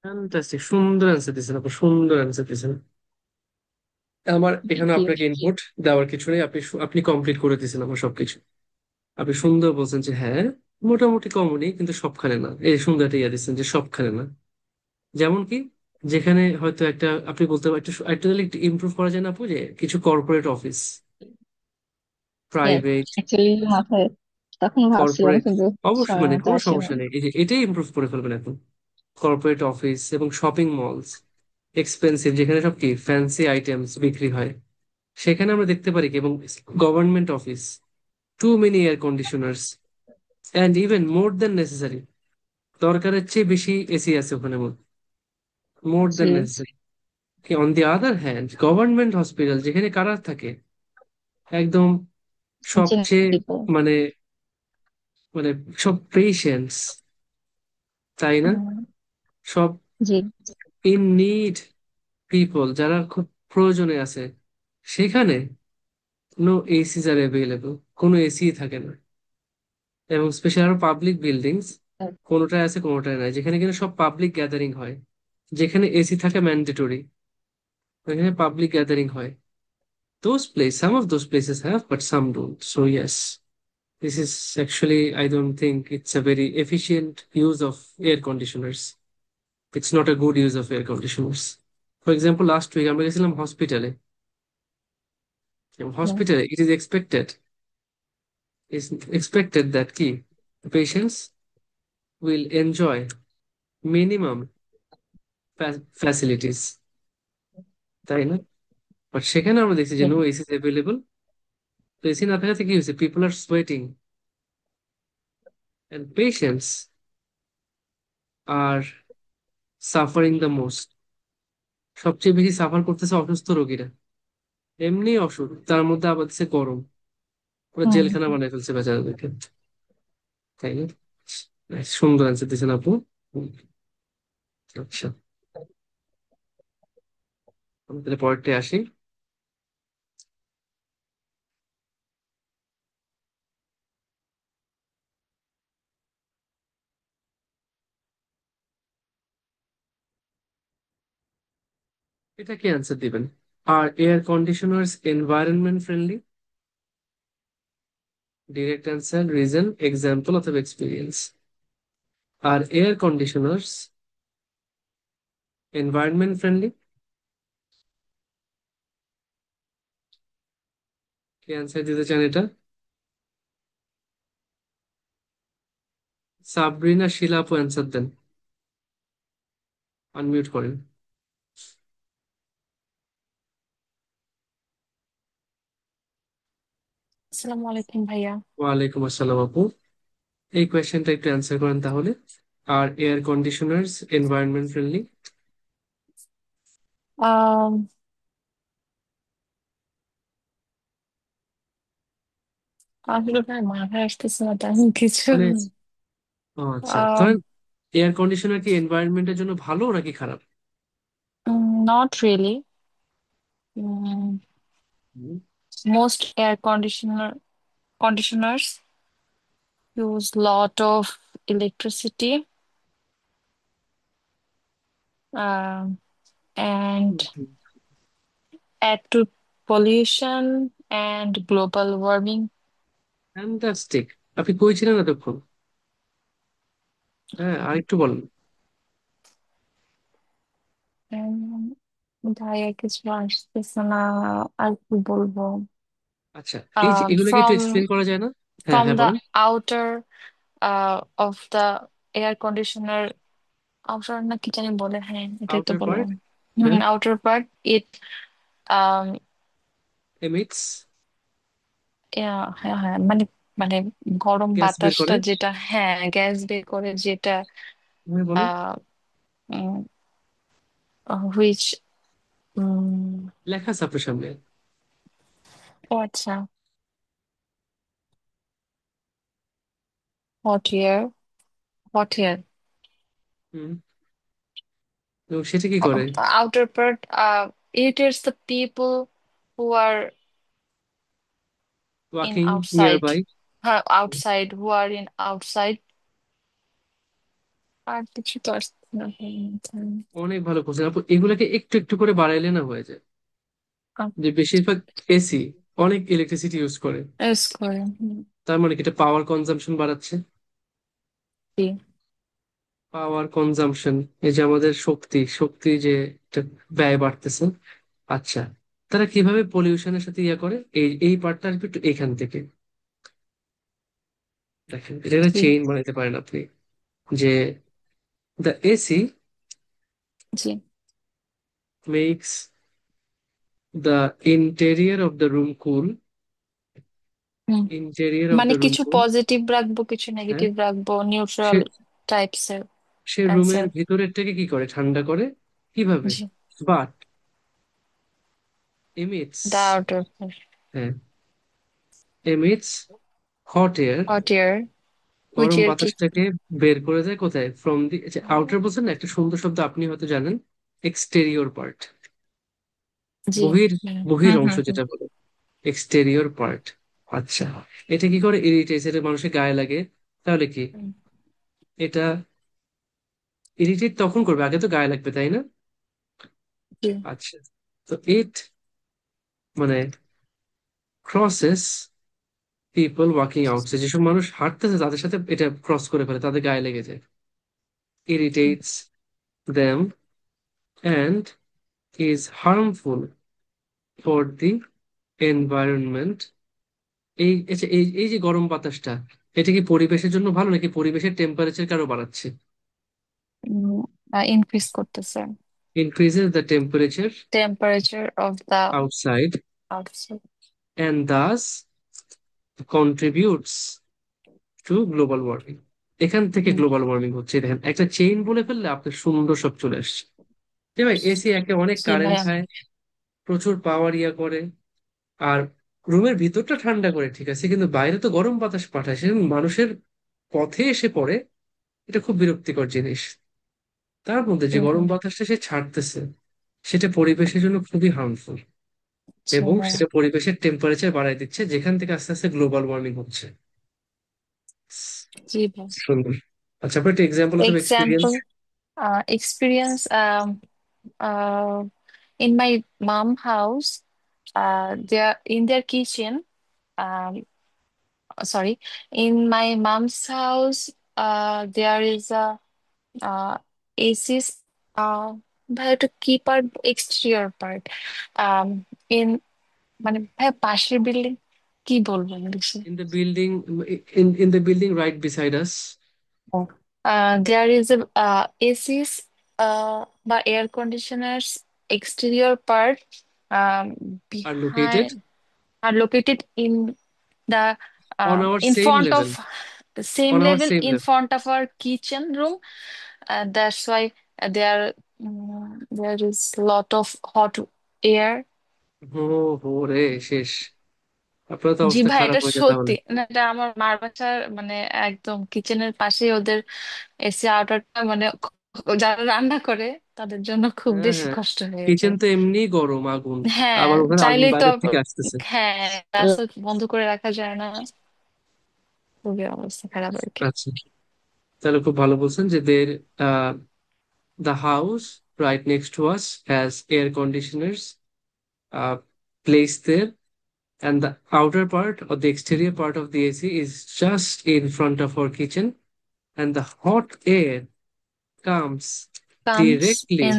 Fantastic, সুন্দর answer দিয়েছেন আপু, সুন্দর answer দিয়েছেন। আমার এখানে Thank you. আপনাকে input দেওয়ার কিছু নেই, আপনি কমপ্লিট করে দিয়েছেন আমার সবকিছু। আপনি সুন্দর বলছেন যে হ্যাঁ, মোটামুটি কমনই, কিন্তু সবখানে না। এই সুন্দর একটা ইয়া দিচ্ছেন যে সবখানে না। যেমন কি, যেখানে হয়তো একটা আপনি বলতে পারেন একটু একটু ইমপ্রুভ করা যায় না আপু, যে কিছু corporate office, Yes, private, actually মাথায় তখন ভাবছিলাম কর্পোরেট, কিন্তু অবশ্যই মানে সময়মতো কোনো আসেনি। সমস্যা নেই, এই যে এটাই ইমপ্রুভ করে ফেলবেন এখন। কর্পোরেট অফিস এবং শপিং মলস, এক্সপেন্সিভ, যেখানে সব কি ফ্যান্সি আইটেমস বিক্রি হয়, সেখানে আমরা দেখতে পারি কি, এবং government office, too many air conditioners, and even more than necessary, দরকারের চেয়ে বেশি এসি আছে ওখানে, মোর জি, than necessary. On the other hand government hospital, যেখানে কারা থাকে একদম generous সবচেয়ে people. মানে মানে সব পেশেন্টস, তাই না, হুম, সব জি, ইন নিড পিপল, যারা খুব প্রয়োজনে আছে, সেখানে নো এসিস আর অ্যাভেলেবল, কোনো এসি থাকে না। এবং স্পেশাল আরো পাবলিক বিল্ডিংস, কোনোটায় আছে কোনোটায় নাই, যেখানে কিনা সব পাবলিক গ্যাদারিং হয়, যেখানে এসি থাকে ম্যান্ডেটরি, ওইখানে পাবলিক গ্যাদারিং হয়। some of those places have, but some don't. So yes, this is actually, I don't think it's a very efficient use of air conditioners. It's not a good use of air conditioners. For example, last week আমরা গেছিলাম হসপিটালে, এবং yes, হসপিটালে it is expected that কি patients will enjoy minimum facilities, তাই না? But সেখানে আমরা দেখছি যে জি, নো এসি অ্যাভেলেবল। তো এসি না থাকাতে কি হয়েছে, people are sweating, and patients are suffering the most. সবচেয়ে বেশি সাফার করতেছে অসুস্থ রোগীরা, এমনি অসুখ, তার মধ্যে আবার দিচ্ছে গরম, পুরো হুম, জেলখানা বানাই ফেলছে বেচারাদেরকে, তাই না? সুন্দর অ্যান্সার দিয়েছেন আপু। হুম, আচ্ছা, আমি তাহলে পরেরটা আসি। এটা কি অ্যান্সার দিবেন? Are air conditioners environment friendly? Direct answer, reason, example অথবা experience. Are air conditioners environment friendly? কি অ্যান্সার দিতে চান এটা? সাবরিনা, শিলা আপু অ্যান্সার দেন, আনমিউট করেন। আসসালামু আলাইকুম ভাইয়া। ওয়ালাইকুম আসসালাম আপু। এই কোয়েশ্চেনটা একটু অ্যান্সার করেন তাহলে। আর এয়ার কন্ডিশনার্স এনভায়রনমেন্ট ফ্রেন্ডলি? আম, আসলে ভাই মাথায় আসতেছে না তেমন কিছু। মানে ও আচ্ছা, আম, ধরেন এয়ার কন্ডিশনার কি এনভায়রনমেন্টের জন্য ভালো নাকি খারাপ? not really. Hmm, Most air conditioners use lot of electricity, um, and add to pollution and global warming. Fantastic. আপনি কই ছিলেন এতক্ষণ? হ্যাঁ, আরেকটু বলেন। ভাইয়া কিছু আসতেছে না, আর কি বলবো। আচ্ছা, এই যে এগুলোকে একটু From এক্সপ্লেন করা যায় না? হ্যাঁ from হ্যাঁ, the বলেন। outer of the air conditioner, outer না কি জানি বলে, হ্যাঁ এটাই তো আউটার পার্ট, বললাম। দেন Outer part, it um emits, হ্যাঁ হ্যাঁ মানে মানে গরম গ্যাস বের বাতাসটা করে। যেটা, হ্যাঁ গ্যাস বের করে যেটা, হ্যাঁ, বলেন। আহ হুইচ, লেখা আছে আপনার সামনে। ও আচ্ছা, hot air, hot air. হুম, এবং সেটা কি করে? Outer part irritates the people who are in walking near outside, by. outside, who are in outside. আর কিছু তো আসছে না। অনেক ভালো কোশ্চেন আপু, এগুলাকে একটু একটু করে বাড়াইলে না হয়ে যায়। যে বেশিরভাগ এসি অনেক ইলেকট্রিসিটি ইউজ করে, ইউজ করে। তার মানে কি এটা পাওয়ার কনজাম্পশন বাড়াচ্ছে। জি। পাওয়ার কনজাম্পশন, এই যে আমাদের শক্তি শক্তি যে এটা ব্যয় বাড়তেছে। আচ্ছা, তারা কিভাবে পলিউশনের সাথে ইয়ে করে, এই এই পার্টটা আসবে একটু এখান থেকে। দেখেন এটা একটা জি। চেইন বানাইতে পারেন আপনি, যে দ্য এসি জি। Makes the interior of the room cool. Hmm. Interior of মানে দ্য রুম কিছু কুল। পজিটিভ রাখবো, কিছু হ্যাঁ, নেগেটিভ রাখবো, সে নিউট্রাল টাইপস এর সে রুমের অ্যান্সার। ভিতরেরটাকে কি করে, ঠান্ডা করে। কিভাবে? জি। বাট এমিটস, দা আউটার হ্যাঁ, emits hot air, hot air, which গরম এর কি? বাতাসটাকে বের করে দেয় কোথায়, ফ্রম দি, আউটার বলছেন না, একটা সুন্দর শব্দ আপনি হয়তো জানেন, এক্সটেরিয়র পার্ট, জি। বহির, হুম বহির হুম অংশ হুম হুম। যেটা বলে, এক্সটেরিয়র পার্ট। আচ্ছা, এটা কি করে, ইরিটেট, এটা মানুষের গায়ে লাগে, তাহলে কি হুম, এটা ইরিটেট তখন করবে, আগে তো গায়ে লাগবে তাই না? জি। আচ্ছা, তো ইট মানে ক্রসেস পিপল ওয়াকিং আউট, যেসব মানুষ হাঁটতেছে তাদের সাথে এটা ক্রস করে ফেলে, তাদের গায়ে লেগে যায়, irritates them and is harmful for the environment. এই যে গরম বাতাসটা, এটা কি পরিবেশের জন্য ভালো নাকি পরিবেশের টেম্পারেচার কারো বাড়াচ্ছে? ইনক্রিজ করতেছে increases the temperature temperature of the outside outside. And thus contributes to global warming. এখান থেকে গ্লোবাল ওয়ার্মিং হচ্ছে, দেখেন একটা চেইন বলে ফেললে আপনার সুন্দর সব চলে আসছে। যে ভাই এসি একে অনেক জি কারেন্ট ভাইয়া। খায়, প্রচুর পাওয়ার ইয়া করে, আর রুমের ভিতরটা ঠান্ডা করে ঠিক আছে, কিন্তু বাইরে তো গরম বাতাস পাঠায়, সে মানুষের পথে এসে পড়ে। এটা খুব বিরক্তিকর জিনিস। তার মধ্যে যে জি গরম ভাইয়া। বাতাসটা সে ছাড়তেছে, সেটা পরিবেশের জন্য খুবই হার্মফুল, জি এবং ভাইয়া। সেটা পরিবেশের টেম্পারেচার বাড়ায় দিচ্ছে, যেখান থেকে আস্তে আস্তে গ্লোবাল ওয়ার্মিং হচ্ছে। জি ভাইয়া। সুন্দর। আচ্ছা, আপনার একটা এক্সাম্পল অথবা experience. Example, experience, uh, in my mom house, there in their kitchen, um, sorry, in my mom's house, there is a AC's, ভাই ওটা কি part, exterior part, um, in মানে ভাই পাশের বিল্ডিং, কি বলবো ইংলিশে? In the building, in the building right beside us There is a AC's বা air conditioners exterior part আর located behind are located in the on our in same front level, of the same on our level same in level. front of our kitchen room. That's why there is lot of hot air. হো, হো রে, শেষ, আপনার তো জি অবস্থা ভাই, খারাপ এটা হয়ে যায় তাহলে। সত্যি না, এটা আমার মার বাসার মানে একদম কিচেনের পাশেই ওদের এসি আউটারটা, মানে যারা রান্না করে তাদের জন্য খুব হ্যাঁ বেশি হ্যাঁ, কষ্ট হয়ে কিচেন যায়। তো এমনি গরম আগুন, হ্যাঁ, আবার ওখানে আগুন চাইলেই তো বাইরের থেকে আসতেছে। হ্যাঁ, রাস্তা বন্ধ করে রাখা যায় না, খুবই অবস্থা খারাপ আর কি। আচ্ছা, তাহলে খুব ভালো বলছেন যে দের, the house right next to us has air conditioners uh, placed there, and the outer part or the exterior part of the AC is just in front of our kitchen, and the hot air comes Comes directly in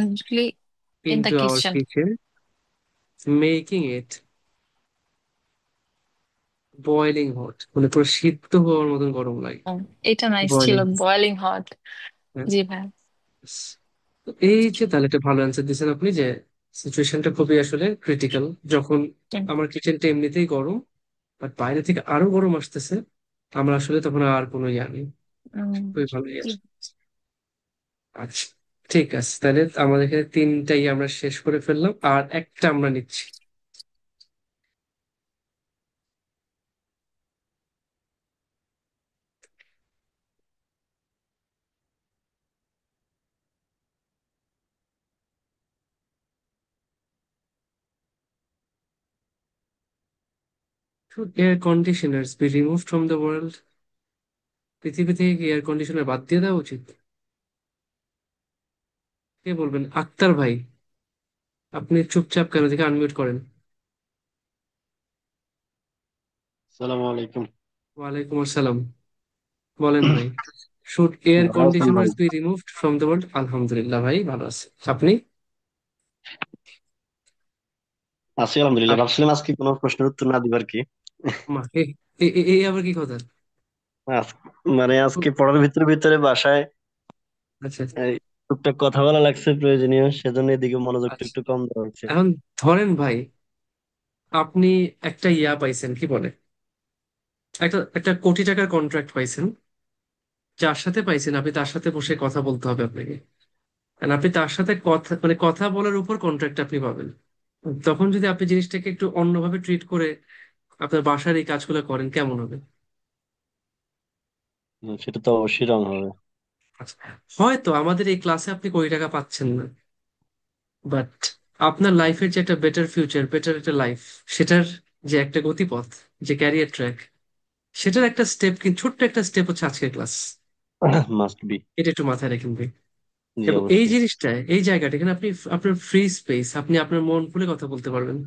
in the into our kitchen. kitchen, making it boiling hot, মানে পুরো সিদ্ধ হওয়ার মতন গরম লাগে। এটা nice ছিল, boiling, boiling hot. জি ভাই। তো এই যে তাহলে একটা ভালো অ্যান্সার দিয়েছেন আপনি, যে সিচুয়েশনটা খুবই আসলে ক্রিটিক্যাল, যখন হুম, আমার কিচেনটা এমনিতেই গরম, বাট বাইরে থেকে আরো গরম আসতেছে, আমরা আসলে তখন আর কোনো ইয়া নেই। উম, খুবই ভালো ইয়ার। জি। আচ্ছা, ঠিক আছে, তাহলে আমাদের এখানে তিনটাই আমরা শেষ করে ফেললাম, আর একটা আমরা নিচ্ছি। Should air conditioners be removed from the world? পৃথিবী থেকে কি এয়ার কন্ডিশনার বাদ দিয়ে দেওয়া উচিত? কে বলবেন? আক্তার ভাই, আপনি চুপচাপ কেন, দেখে আনমিউট করেন। সালাম আলাইকুম। ওয়ালাইকুম আসসালাম। বলেন ভাই। শুড এয়ার ভালো আছেন ভাই? Conditioners be removed from the world? আলহামদুলিল্লাহ ভাই, ভালো আছে। আপনি? আছি আলহামদুলিল্লাহ। আপ- ভাবছিলাম আজকে কোনো প্রশ্নের উত্তর না দিবার কি। এই আবার কি কথা? আজ- মানে আজকে পড়ার ভিতরে ভিতরে বাসায় আচ্ছা এই টুকটাক কথা বলা লাগছে প্রয়োজনীয়, সেজন্য এদিকে মনোযোগটা আচ্ছা। একটু কম দেওয়া হচ্ছে। এখন ধরেন ভাই, আপনি একটা পাইছেন, কি বলে, একটা একটা কোটি টাকার কন্ট্রাক্ট পাইছেন। যার সাথে পাইছেন আপনি তার সাথে বসে কথা বলতে হবে আপনাকে। And আপনি তার সাথে কথা মানে কথা বলার উপর কন্ট্রাক্ট আপনি পাবেন। তখন যদি আপনি জিনিসটাকে একটু অন্যভাবে ট্রিট করে আপনার বাসার এই কাজগুলো করেন, কেমন হবে? সেটা তো অবশ্যই রং হবে। আচ্ছা, হয়তো আমাদের এই ক্লাসে আপনি কোটি টাকা পাচ্ছেন না, বাট আপনার লাইফের যে একটা বেটার ফিউচার, বেটার একটা লাইফ, সেটার যে একটা গতিপথ, যে ক্যারিয়ার ট্র্যাক, সেটার একটা স্টেপ, কিন্তু ছোট্ট একটা স্টেপ হচ্ছে আজকের ক্লাস। Must be. এটা একটু মাথায় রাখেন ভাই। জি এবং এই অবশ্যই। জিনিসটা, এই জায়গাটা এখানে আপনি আপনার ফ্রি স্পেস, আপনি আপনার মন খুলে কথা বলতে পারবেন।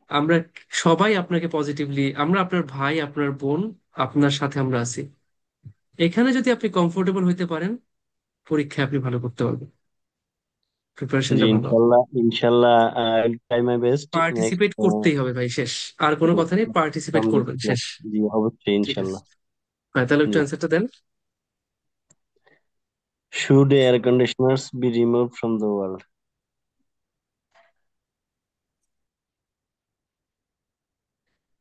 আমরা সবাই আপনাকে পজিটিভলি, আমরা আপনার ভাই, আপনার বোন, আপনার সাথে আমরা আছি। এখানে যদি আপনি কমফোর্টেবল হইতে পারেন, পরীক্ষায় আপনি ভালো করতে পারবেন, জি প্রিপারেশনটা ভালো হবে। ইনশাল্লাহ ইনশাল্লাহ, I try my best next participate করতেই হবে ভাই, শেষ। আর কোনো কথা নেই, পার্টিসিপেট ফ্রম দিস করবেন, ক্লাস। শেষ। জি অবশ্যই ঠিক আছে, ইনশাল্লাহ। হ্যাঁ, তাহলে একটু জি। অ্যান্সারটা দেন। Should air conditioners be remove from the world?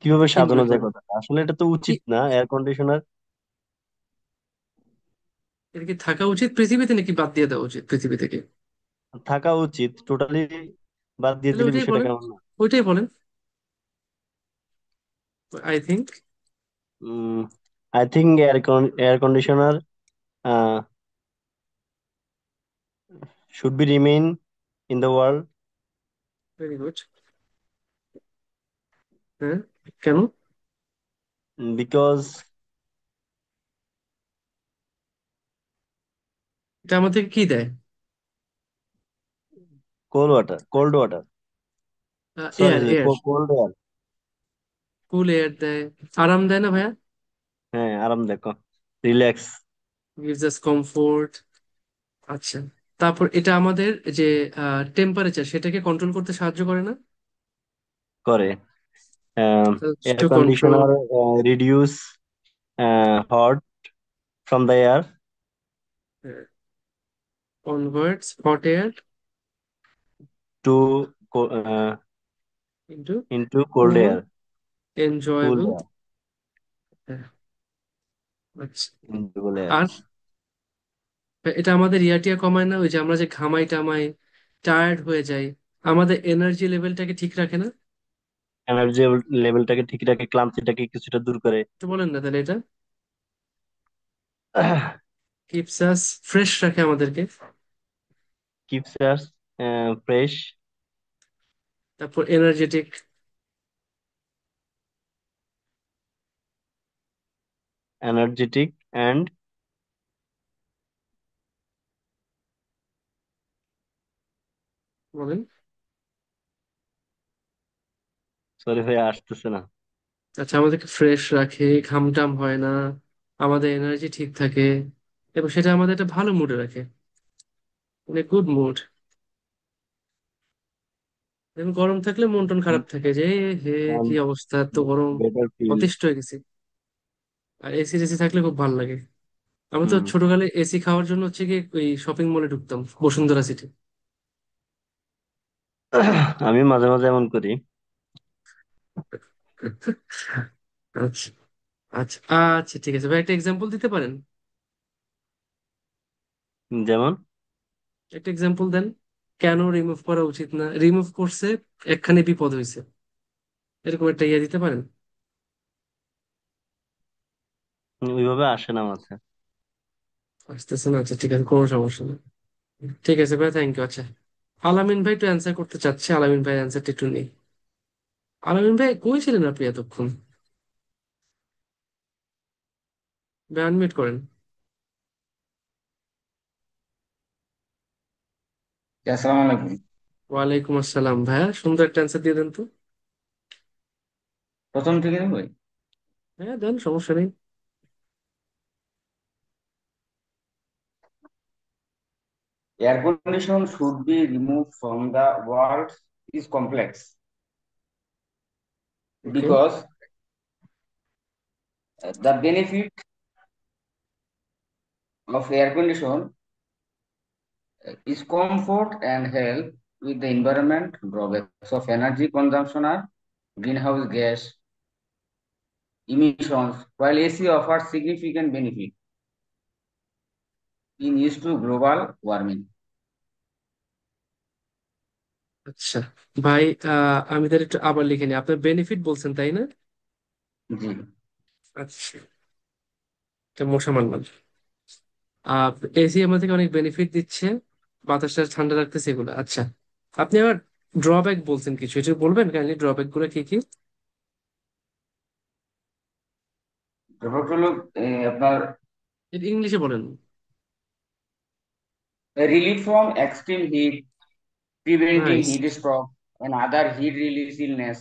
কিভাবে কি সাজানো মনে যায় করেন? কথাটা? আসলে এটা তো কি উচিত না এয়ার কন্ডিশনার। এটা কি থাকা উচিত পৃথিবীতে, নাকি বাদ দিয়ে দেওয়া উচিত পৃথিবী থেকে? থাকা উচিত, টোটালি বাদ দিয়ে তাহলে দিলে ওইটাই বিষয়টা বলেন, কেমন না? ওইটাই বলেন। I think I think air conditioner should be remain in the world very good. হ্যাঁ, কেন? বিকজ এটা আমাদের কি দেয়? Cold water, sorry air, sorry, air. Cold air. Cool air দেয়, আরাম দেয় না ভাইয়া? হ্যাঁ আরাম দেখো, রিল্যাক্স গিভস আস কমফোর্ট। আচ্ছা, তারপর এটা আমাদের যে টেম্পারেচার, সেটাকে কন্ট্রোল করতে সাহায্য করে না? করে। Air to control conditioner reduce hot from the air converts hot air to into into cold cool air, cool enjoyable. Air, আচ্ছা, ইনজুয়েবল এয়ার। আর এটা আমাদের ইয়াটিয়া কমায় না? ওই যে আমরা যে ঘামাই টামাই, টায়ার্ড হয়ে যাই, আমাদের এনার্জি লেভেলটাকে ঠিক রাখে না? এনার্জি লেভেলটাকে ঠিক রাখে, ক্লান্তিটাকে কিছুটা দূর করে। তো বলেন না তাহলে এটা কিপস আস ফ্রেশ রাখে আমাদেরকে। কিপস আস ফ্রেশ, তারপর এনার্জেটিক। এনার্জেটিক অ্যান্ড, বলেন। সরি ভাই আসতেছে না। আচ্ছা, আমাদেরকে ফ্রেশ রাখে, ঘামটাম হয় না, আমাদের এনার্জি ঠিক থাকে, এবং সেটা আমাদের একটা ভালো মুডে রাখে, মানে গুড মুড। যেমন গরম থাকলে মন টন খারাপ থাকে, যে হে কি অবস্থা, এত গরম, বেটার ফিল। অতিষ্ঠ হয়ে গেছে। আর এসি টেসি থাকলে খুব ভালো লাগে। আমি তো হুম। ছোটকালে এসি খাওয়ার জন্য হচ্ছে কি ওই শপিং মলে ঢুকতাম, বসুন্ধরা সিটি। আমি মাঝে মাঝে এমন করি। আচ্ছা, আচ্ছা, আচ্ছা, ঠিক আছে ভাই, একটা এক্সাম্পল দিতে পারেন? যেমন একটা এক্সাম্পল দেন, কেন রিমুভ করা উচিত না, রিমুভ করছে, একখানে বিপদ হয়েছে, এরকম একটা দিতে পারেন? ওইভাবে আসে না মাথায়। আসতেছে না? আচ্ছা, ঠিক আছে, কোনো সমস্যা নেই। ঠিক আছে ভাই, থ্যাংক ইউ। আচ্ছা, আলামিন ভাই তো অ্যান্সার করতে চাচ্ছে, আলামিন ভাই অ্যান্সারটা একটু নেই। আলামিন ভাই কই ছিলেন আপনি এতক্ষণ? ভাই আনমিউট করেন। জি, আসসালামু আলাইকুম। ওয়ালাইকুম আসসালাম। ভাইয়া সুন্দর একটা অ্যান্সার দিয়ে দেন তো। প্রথম থেকে নেবই। হ্যাঁ, দেন, সমস্যা নেই। Air condition should be removed from the world is complex okay. because the benefit of air condition is comfort and health with the environment. Drawbacks of energy consumption are greenhouse gas emissions, while AC offers significant benefit in used to global warming. আচ্ছা ভাই, আমি তাহলে একটু আবার লিখে নিই। আপনার benefit বলছেন, তাই না? জি। আচ্ছা, এটা মশা মারলাম। এসি আমাদেরকে অনেক বেনিফিট দিচ্ছে, বাতাসটা ঠান্ডা রাখতেছে, এগুলো আচ্ছা। আপনি আবার ড্রব্যাক বলছেন কিছু, এটা বলবেন কাইন্ডলি, ড্রব্যাক গুলো কি কি? তারপর হলো আপনার এটা ইংলিশে বলেন। relief from extreme heat, preventing nice, heat stroke and other heat release illness.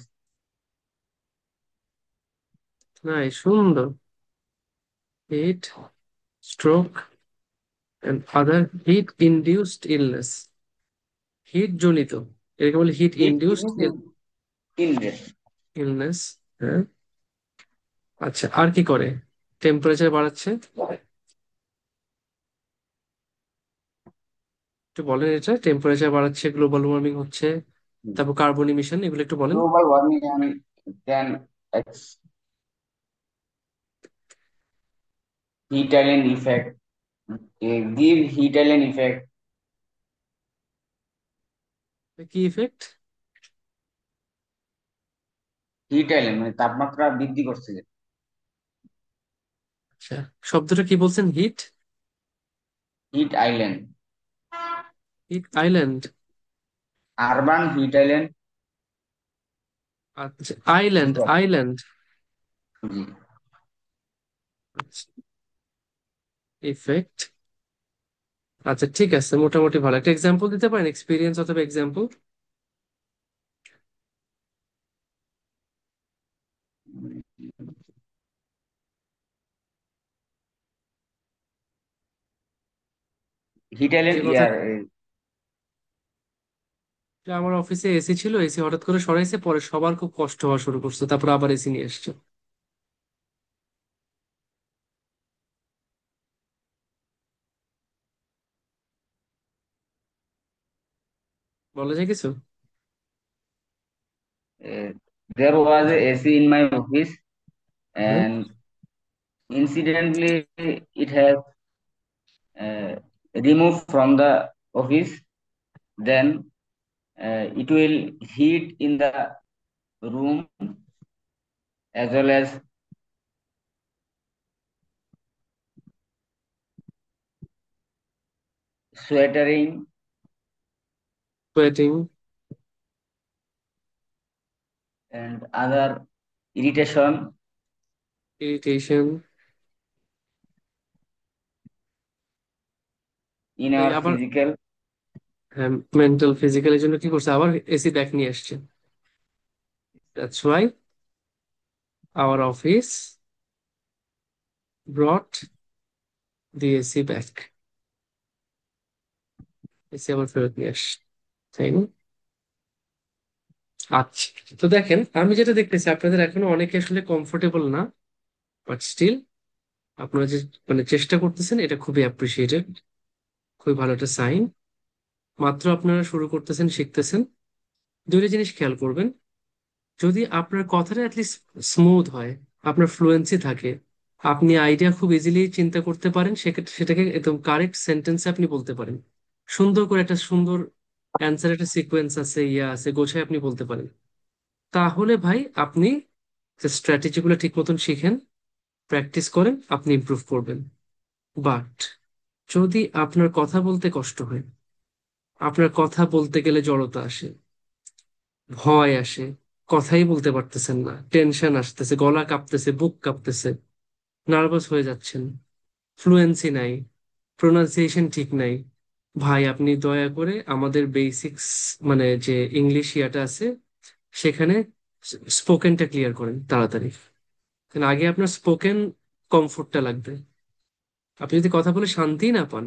Nice, সুন্দর। Heat stroke and other heat induced illness. Heat জনিত, এটাকে বলে heat Heat induced illness. Illness. হ্যাঁ, আচ্ছা, আর কি করে? টেম্পারেচার বাড়াচ্ছে, একটু বলেন। এটা টেম্পারেচার বাড়াচ্ছে, গ্লোবাল ওয়ার্মিং হচ্ছে, তারপর কার্বন ইমিশন, এগুলো একটু বলেন। Global warming and can heat island effect, give heat island effect. কি ইফেক্ট? হিট আইল্যান্ড মানে তাপমাত্রা বৃদ্ধি করছে যে। আচ্ছা, শব্দটা কি বলছেন? Heat, heat island, heat island. Urban heat island. আচ্ছা, আইল্যান্ড, আইল্যান্ড। জি। আচ্ছা, ইফেক্ট। আচ্ছা, ঠিক আছে, মোটামুটি ভালো। একটা এক্সাম্পল দিতে পারেন, এক্সপিরিয়েন্স অথবা এক্সাম্পল? হিট যে আইল্যান্ড কথা, ইয়ার যে আমার অফিসে এসি ছিল, এসি হঠাৎ করে সরাইছে, পরে সবার খুব কষ্ট হওয়া শুরু করছে, তারপর আবার এসি নিয়ে এসছে। বলা যায় কিছু? there was a AC in my office হ্যাঁ, and incidentally it has uh, removed from the office, then it will heat in the room as well as sweatering sweating, and other irritation irritation. in our আবার physical. হ্যাঁ, mental physical, এর জন্য কি করছে? আবার AC back নিয়ে আসছে। That's why our office ব্রট the AC back. AC আবার ফেরত নিয়ে আসছে, তাই না? আচ্ছা, তো দেখেন, আমি যেটা দেখতেছি, আপনাদের এখনো অনেকে আসলে কমফোর্টেবল না, বাট স্টিল আপনারা যে মানে চেষ্টা করতেছেন, এটা খুবই অ্যাপ্রিসিয়েটেড, খুবই ভালো একটা সাইন। মাত্র আপনারা শুরু করতেছেন, শিখতেছেন। দুইটা জিনিস খেয়াল করবেন, যদি আপনার কথাটা অ্যাটলিস্ট স্মুথ হয়, আপনার ফ্লুয়েন্সি থাকে, আপনি আইডিয়া খুব ইজিলি চিন্তা করতে পারেন, সেক্ষেত্রে সেটাকে একদম কারেক্ট সেন্টেন্সে আপনি বলতে পারেন, সুন্দর করে একটা সুন্দর অ্যান্সার, একটা সিকোয়েন্স আছে, ইয়া আছে, গোছায় আপনি বলতে পারেন, তাহলে ভাই আপনি স্ট্র্যাটেজিগুলো ঠিক মতন শিখেন, প্র্যাকটিস করেন, আপনি ইমপ্রুভ করবেন। বাট যদি আপনার কথা বলতে কষ্ট হয়, আপনার কথা বলতে গেলে জড়তা আসে, ভয় আসে, কথাই বলতে পারতেছেন না, টেনশন আসতেছে, গলা কাঁপতেছে, বুক কাঁপতেছে, নার্ভাস হয়ে যাচ্ছেন, ফ্লুয়েন্সি নাই, প্রোনাউন্সিয়েশন ঠিক নাই, ভাই আপনি দয়া করে আমাদের বেসিক্স মানে যে ইংলিশ ইয়াটা আছে, সেখানে স্পোকেনটা ক্লিয়ার করেন তাড়াতাড়ি। কারণ আগে আপনার স্পোকেন কমফোর্টটা লাগবে। আপনি যদি কথা বলে শান্তি না পান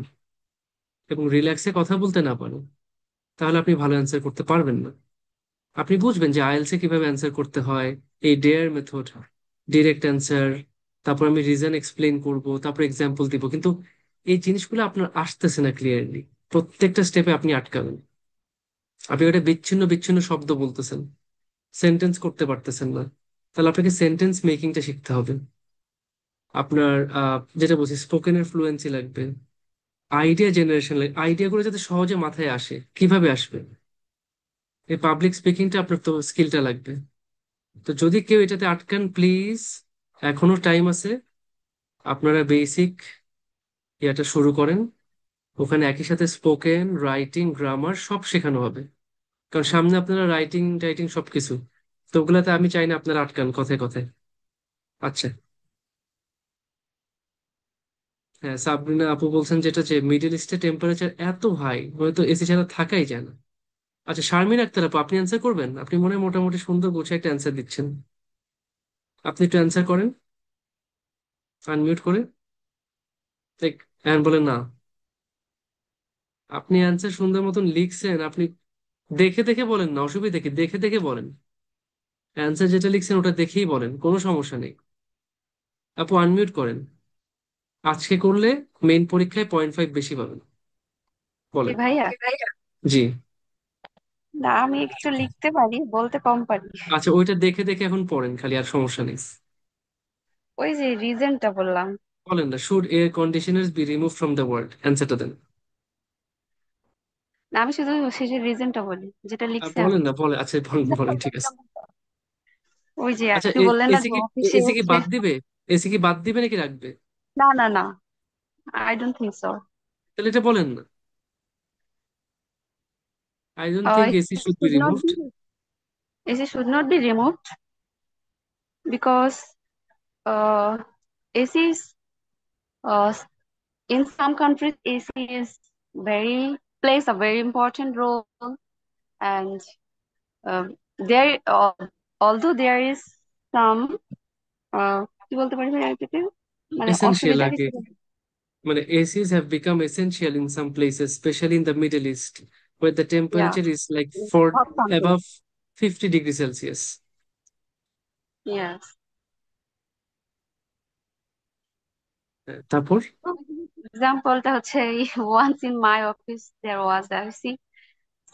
এবং রিল্যাক্সে কথা বলতে না পারেন, তাহলে আপনি ভালো অ্যান্সার করতে পারবেন না। আপনি বুঝবেন যে আইএলস এ কিভাবে অ্যান্সার করতে হয়, এই ডেয়ার মেথড, ডিরেক্ট অ্যান্সার, তারপর আমি রিজন এক্সপ্লেন করব, তারপর এক্সাম্পল দিব, কিন্তু এই জিনিসগুলো আপনার আসতেছে না ক্লিয়ারলি। প্রত্যেকটা স্টেপে আপনি আটকাবেন। আপনি একটা বিচ্ছিন্ন বিচ্ছিন্ন শব্দ বলতেছেন, সেন্টেন্স করতে পারতেছেন না। তাহলে আপনাকে সেন্টেন্স মেকিংটা শিখতে হবে। আপনার যেটা বলছি, স্পোকেনের ফ্লুয়েন্সি লাগবে, আইডিয়া জেনারেশন লাগবে। আইডিয়াগুলো যাতে সহজে মাথায় আসে, কিভাবে আসবে, এই পাবলিক স্পিকিংটা আপনার তো স্কিলটা লাগবে। তো যদি কেউ এটাতে আটকান, প্লিজ, এখনো টাইম আছে, আপনারা বেসিক ইয়াটা শুরু করেন। ওখানে একই সাথে স্পোকেন, রাইটিং, গ্রামার সব শেখানো হবে। কারণ সামনে আপনারা রাইটিং টাইটিং সবকিছু, তো ওগুলাতে আমি চাই না আপনারা আটকান কথায় কথায়। আচ্ছা, হ্যাঁ, সাবরিনা আপু বলছেন যেটা, যে মিডল ইস্টে টেম্পারেচার এত হাই, হয়তো এসি ছাড়া থাকাই যায় না। আচ্ছা, শারমিন আক্তার আপু, আপনি অ্যান্সার করবেন? আপনি মনে হয় মোটামুটি সুন্দর গোছে একটা অ্যান্সার দিচ্ছেন। আপনি একটু অ্যান্সার করেন আনমিউট করে। বলেন না, আপনি অ্যান্সার সুন্দর মতন লিখছেন, আপনি দেখে দেখে বলেন না, অসুবিধা কি, দেখে দেখে বলেন। অ্যান্সার যেটা লিখছেন ওটা দেখেই বলেন, কোনো সমস্যা নেই। আপু আনমিউট করেন। আজকে করলে মেইন পরীক্ষায় 0.5 বেশি পাবেন। জি বলেন। ভাইয়া। জি। না, আমি একটু লিখতে পারি, বলতে কম পারি। আচ্ছা, ওইটা দেখে দেখে এখন পড়েন খালি, আর সমস্যা নেই। ওই যে রিজনটা বললাম। বলেন না, should air conditioners be remove from the world, অ্যান্সারটা দেন। না, আমি শুধু শেষের রিজনটা বলি যেটা লিখছে বলেন আমি। না, বলেন, আচ্ছা বলেন বলেন, ঠিক আছে। ওই যে আচ্ছা, আপনি বললেন না এসি যে কি, অফিসে এসি কি হচ্ছে। বাদ দিবে? এসি কি বাদ দিবে নাকি রাখবে? না না না, আই ডোন্ট থিঙ্ক সো। তাহলে এটা বলেন না, I don't think AC It should be should not removed. be, it should not be removed because AC is in some countries AC is very plays a very important role, and there although there is some কি বলতে পারি ভাই এটাকে, মানে essential অসুবিধা আর কি, কিছু। মানে ACs have become essential in some places, especially in the Middle East, where the Yeah, temperature is like for hot countries. above 50 degrees Celsius. Yes. তারপর এক্সাম্পলটা হচ্ছে once in my office there was a AC.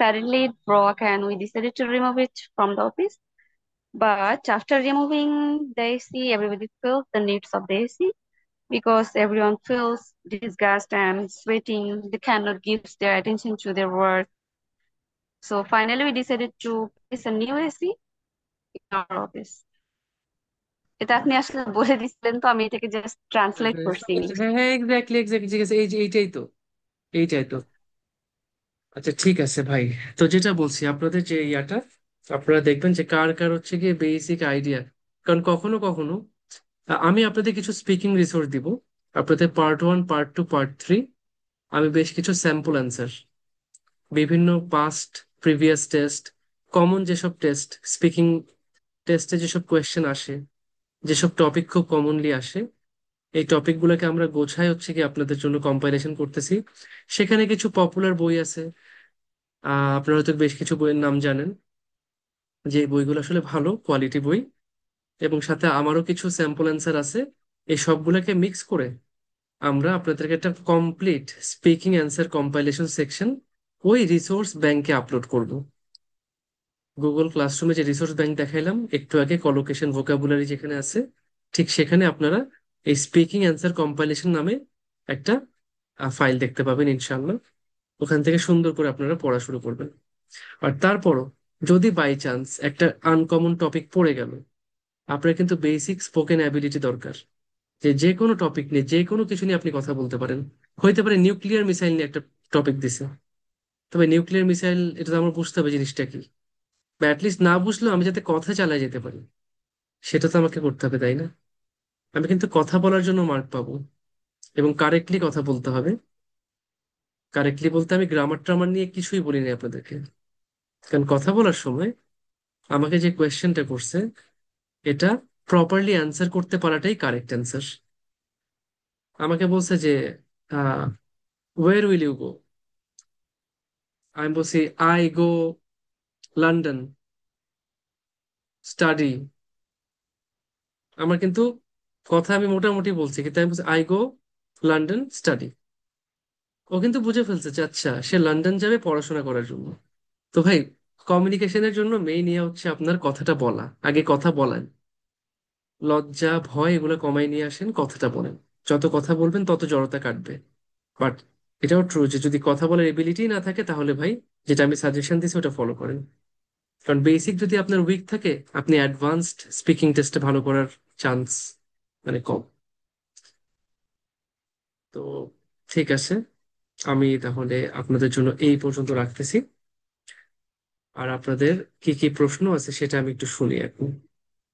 Suddenly it broke and we decided to remove it from the office. But after removing the AC, everybody feels the needs of the AC because everyone feels disgust and sweating. They cannot give their attention to their work. So finally, we decided to place a new AC in our office. এটা আপনি আসলে বলে দিচ্ছিলেন, তো আমি এটাকে just translate করছি English. হ্যাঁ হ্যাঁ, এক্স্যাক্টলি এক্স্যাক্টলি, ঠিক আছে, এই যে এইটাই তো, এইটাই তো। আচ্ছা ঠিক আছে ভাই, তো যেটা বলছি আপনাদের যে ইয়াটা, আপনারা দেখবেন যে কার কার হচ্ছে গিয়ে বেসিক আইডিয়া। কারণ কখনো কখনো আমি আপনাদের কিছু স্পিকিং রিসোর্স দিব, আপনাদের পার্ট 1, পার্ট 2, পার্ট 3। আমি বেশ কিছু স্যাম্পল অ্যান্সার, বিভিন্ন পাস্ট প্রিভিয়াস টেস্ট, কমন যেসব টেস্ট, স্পিকিং টেস্টে যেসব কোয়েশ্চেন আসে, যেসব টপিক খুব কমনলি আসে, এই টপিকগুলোকে আমরা গোছায় হচ্ছে কি আপনাদের জন্য কম্পাইলেশন করতেছি। সেখানে কিছু পপুলার বই আছে, আপনারা হয়তো বেশ কিছু বইয়ের নাম জানেন, যে বইগুলো আসলে ভালো কোয়ালিটি বই, এবং সাথে আমারও কিছু স্যাম্পল অ্যান্সার আছে। এই সবগুলোকে মিক্স করে আমরা আপনাদেরকে একটা complete speaking answer compilation section ওই রিসোর্স ব্যাংকে আপলোড করব। গুগল ক্লাসরুমে যে রিসোর্স ব্যাংক দেখাইলাম একটু আগে, কলোকেশন ভোকাবুলারি যেখানে আছে, ঠিক সেখানে আপনারা এই স্পিকিং অ্যান্সার কম্পাইলেশন নামে একটা ফাইল দেখতে পাবেন ইনশাল্লাহ। ওখান থেকে সুন্দর করে আপনারা পড়া শুরু করবেন। আর তারপরও যদি বাই চান্স একটা আনকমন টপিক পড়ে গেল, আপনার কিন্তু বেসিক স্পোকেন অ্যাবিলিটি দরকার, যে যে কোনো টপিক নিয়ে, যে কোনো কিছু নিয়ে আপনি কথা বলতে পারেন। হইতে পারে নিউক্লিয়ার মিসাইল নিয়ে একটা টপিক দিছে, তবে নিউক্লিয়ার মিসাইল এটা তো আমার বুঝতে হবে জিনিসটা কি, বা অ্যাটলিস্ট না বুঝলেও আমি যাতে কথা চালায় যেতে পারি, সেটা তো আমাকে করতে হবে, তাই না? আমি কিন্তু কথা বলার জন্য মার্ক পাবো, এবং কারেক্টলি কথা বলতে হবে। কারেক্টলি বলতে আমি গ্রামার ট্রামার নিয়ে কিছুই বলিনি আপনাদেরকে, কারণ কথা বলার সময় আমাকে যে কোয়েশ্চেনটা করছে, এটা প্রপারলি অ্যান্সার করতে পারাটাই কারেক্ট অ্যান্সার। আমাকে বলছে যে ওয়ের উইল ইউ গো, আমি বলছি আই গো লন্ডন স্টাডি। আমার কিন্তু কথা আমি মোটামুটি বলছি, কিন্তু আমি বলছি আই গো লন্ডন স্টাডি। ও কিন্তু বুঝে ফেলছে যে আচ্ছা সে লন্ডন যাবে পড়াশোনা করার জন্য। তো ভাই, কমিউনিকেশনের জন্য মেইন ইয়ে হচ্ছে আপনার কথাটা বলা, আগে কথা বলেন, লজ্জা ভয় এগুলো কমাই নিয়ে আসেন, কথাটা বলেন। যত কথা বলবেন তত জড়তা কাটবে। বাট এটাও ট্রু যে যদি কথা বলার এবিলিটি না থাকে তাহলে ভাই, যেটা আমি সাজেশন দিচ্ছি ওটা ফলো করেন। কারণ বেসিক যদি আপনার উইক থাকে, আপনি অ্যাডভান্সড স্পিকিং টেস্টে ভালো করার চান্স মানে কম। তো ঠিক আছে, আমি তাহলে আপনাদের জন্য এই পর্যন্ত রাখতেছি। আর আপনাদের কি কি প্রশ্ন আছে সেটা আমি একটু শুনি এখন।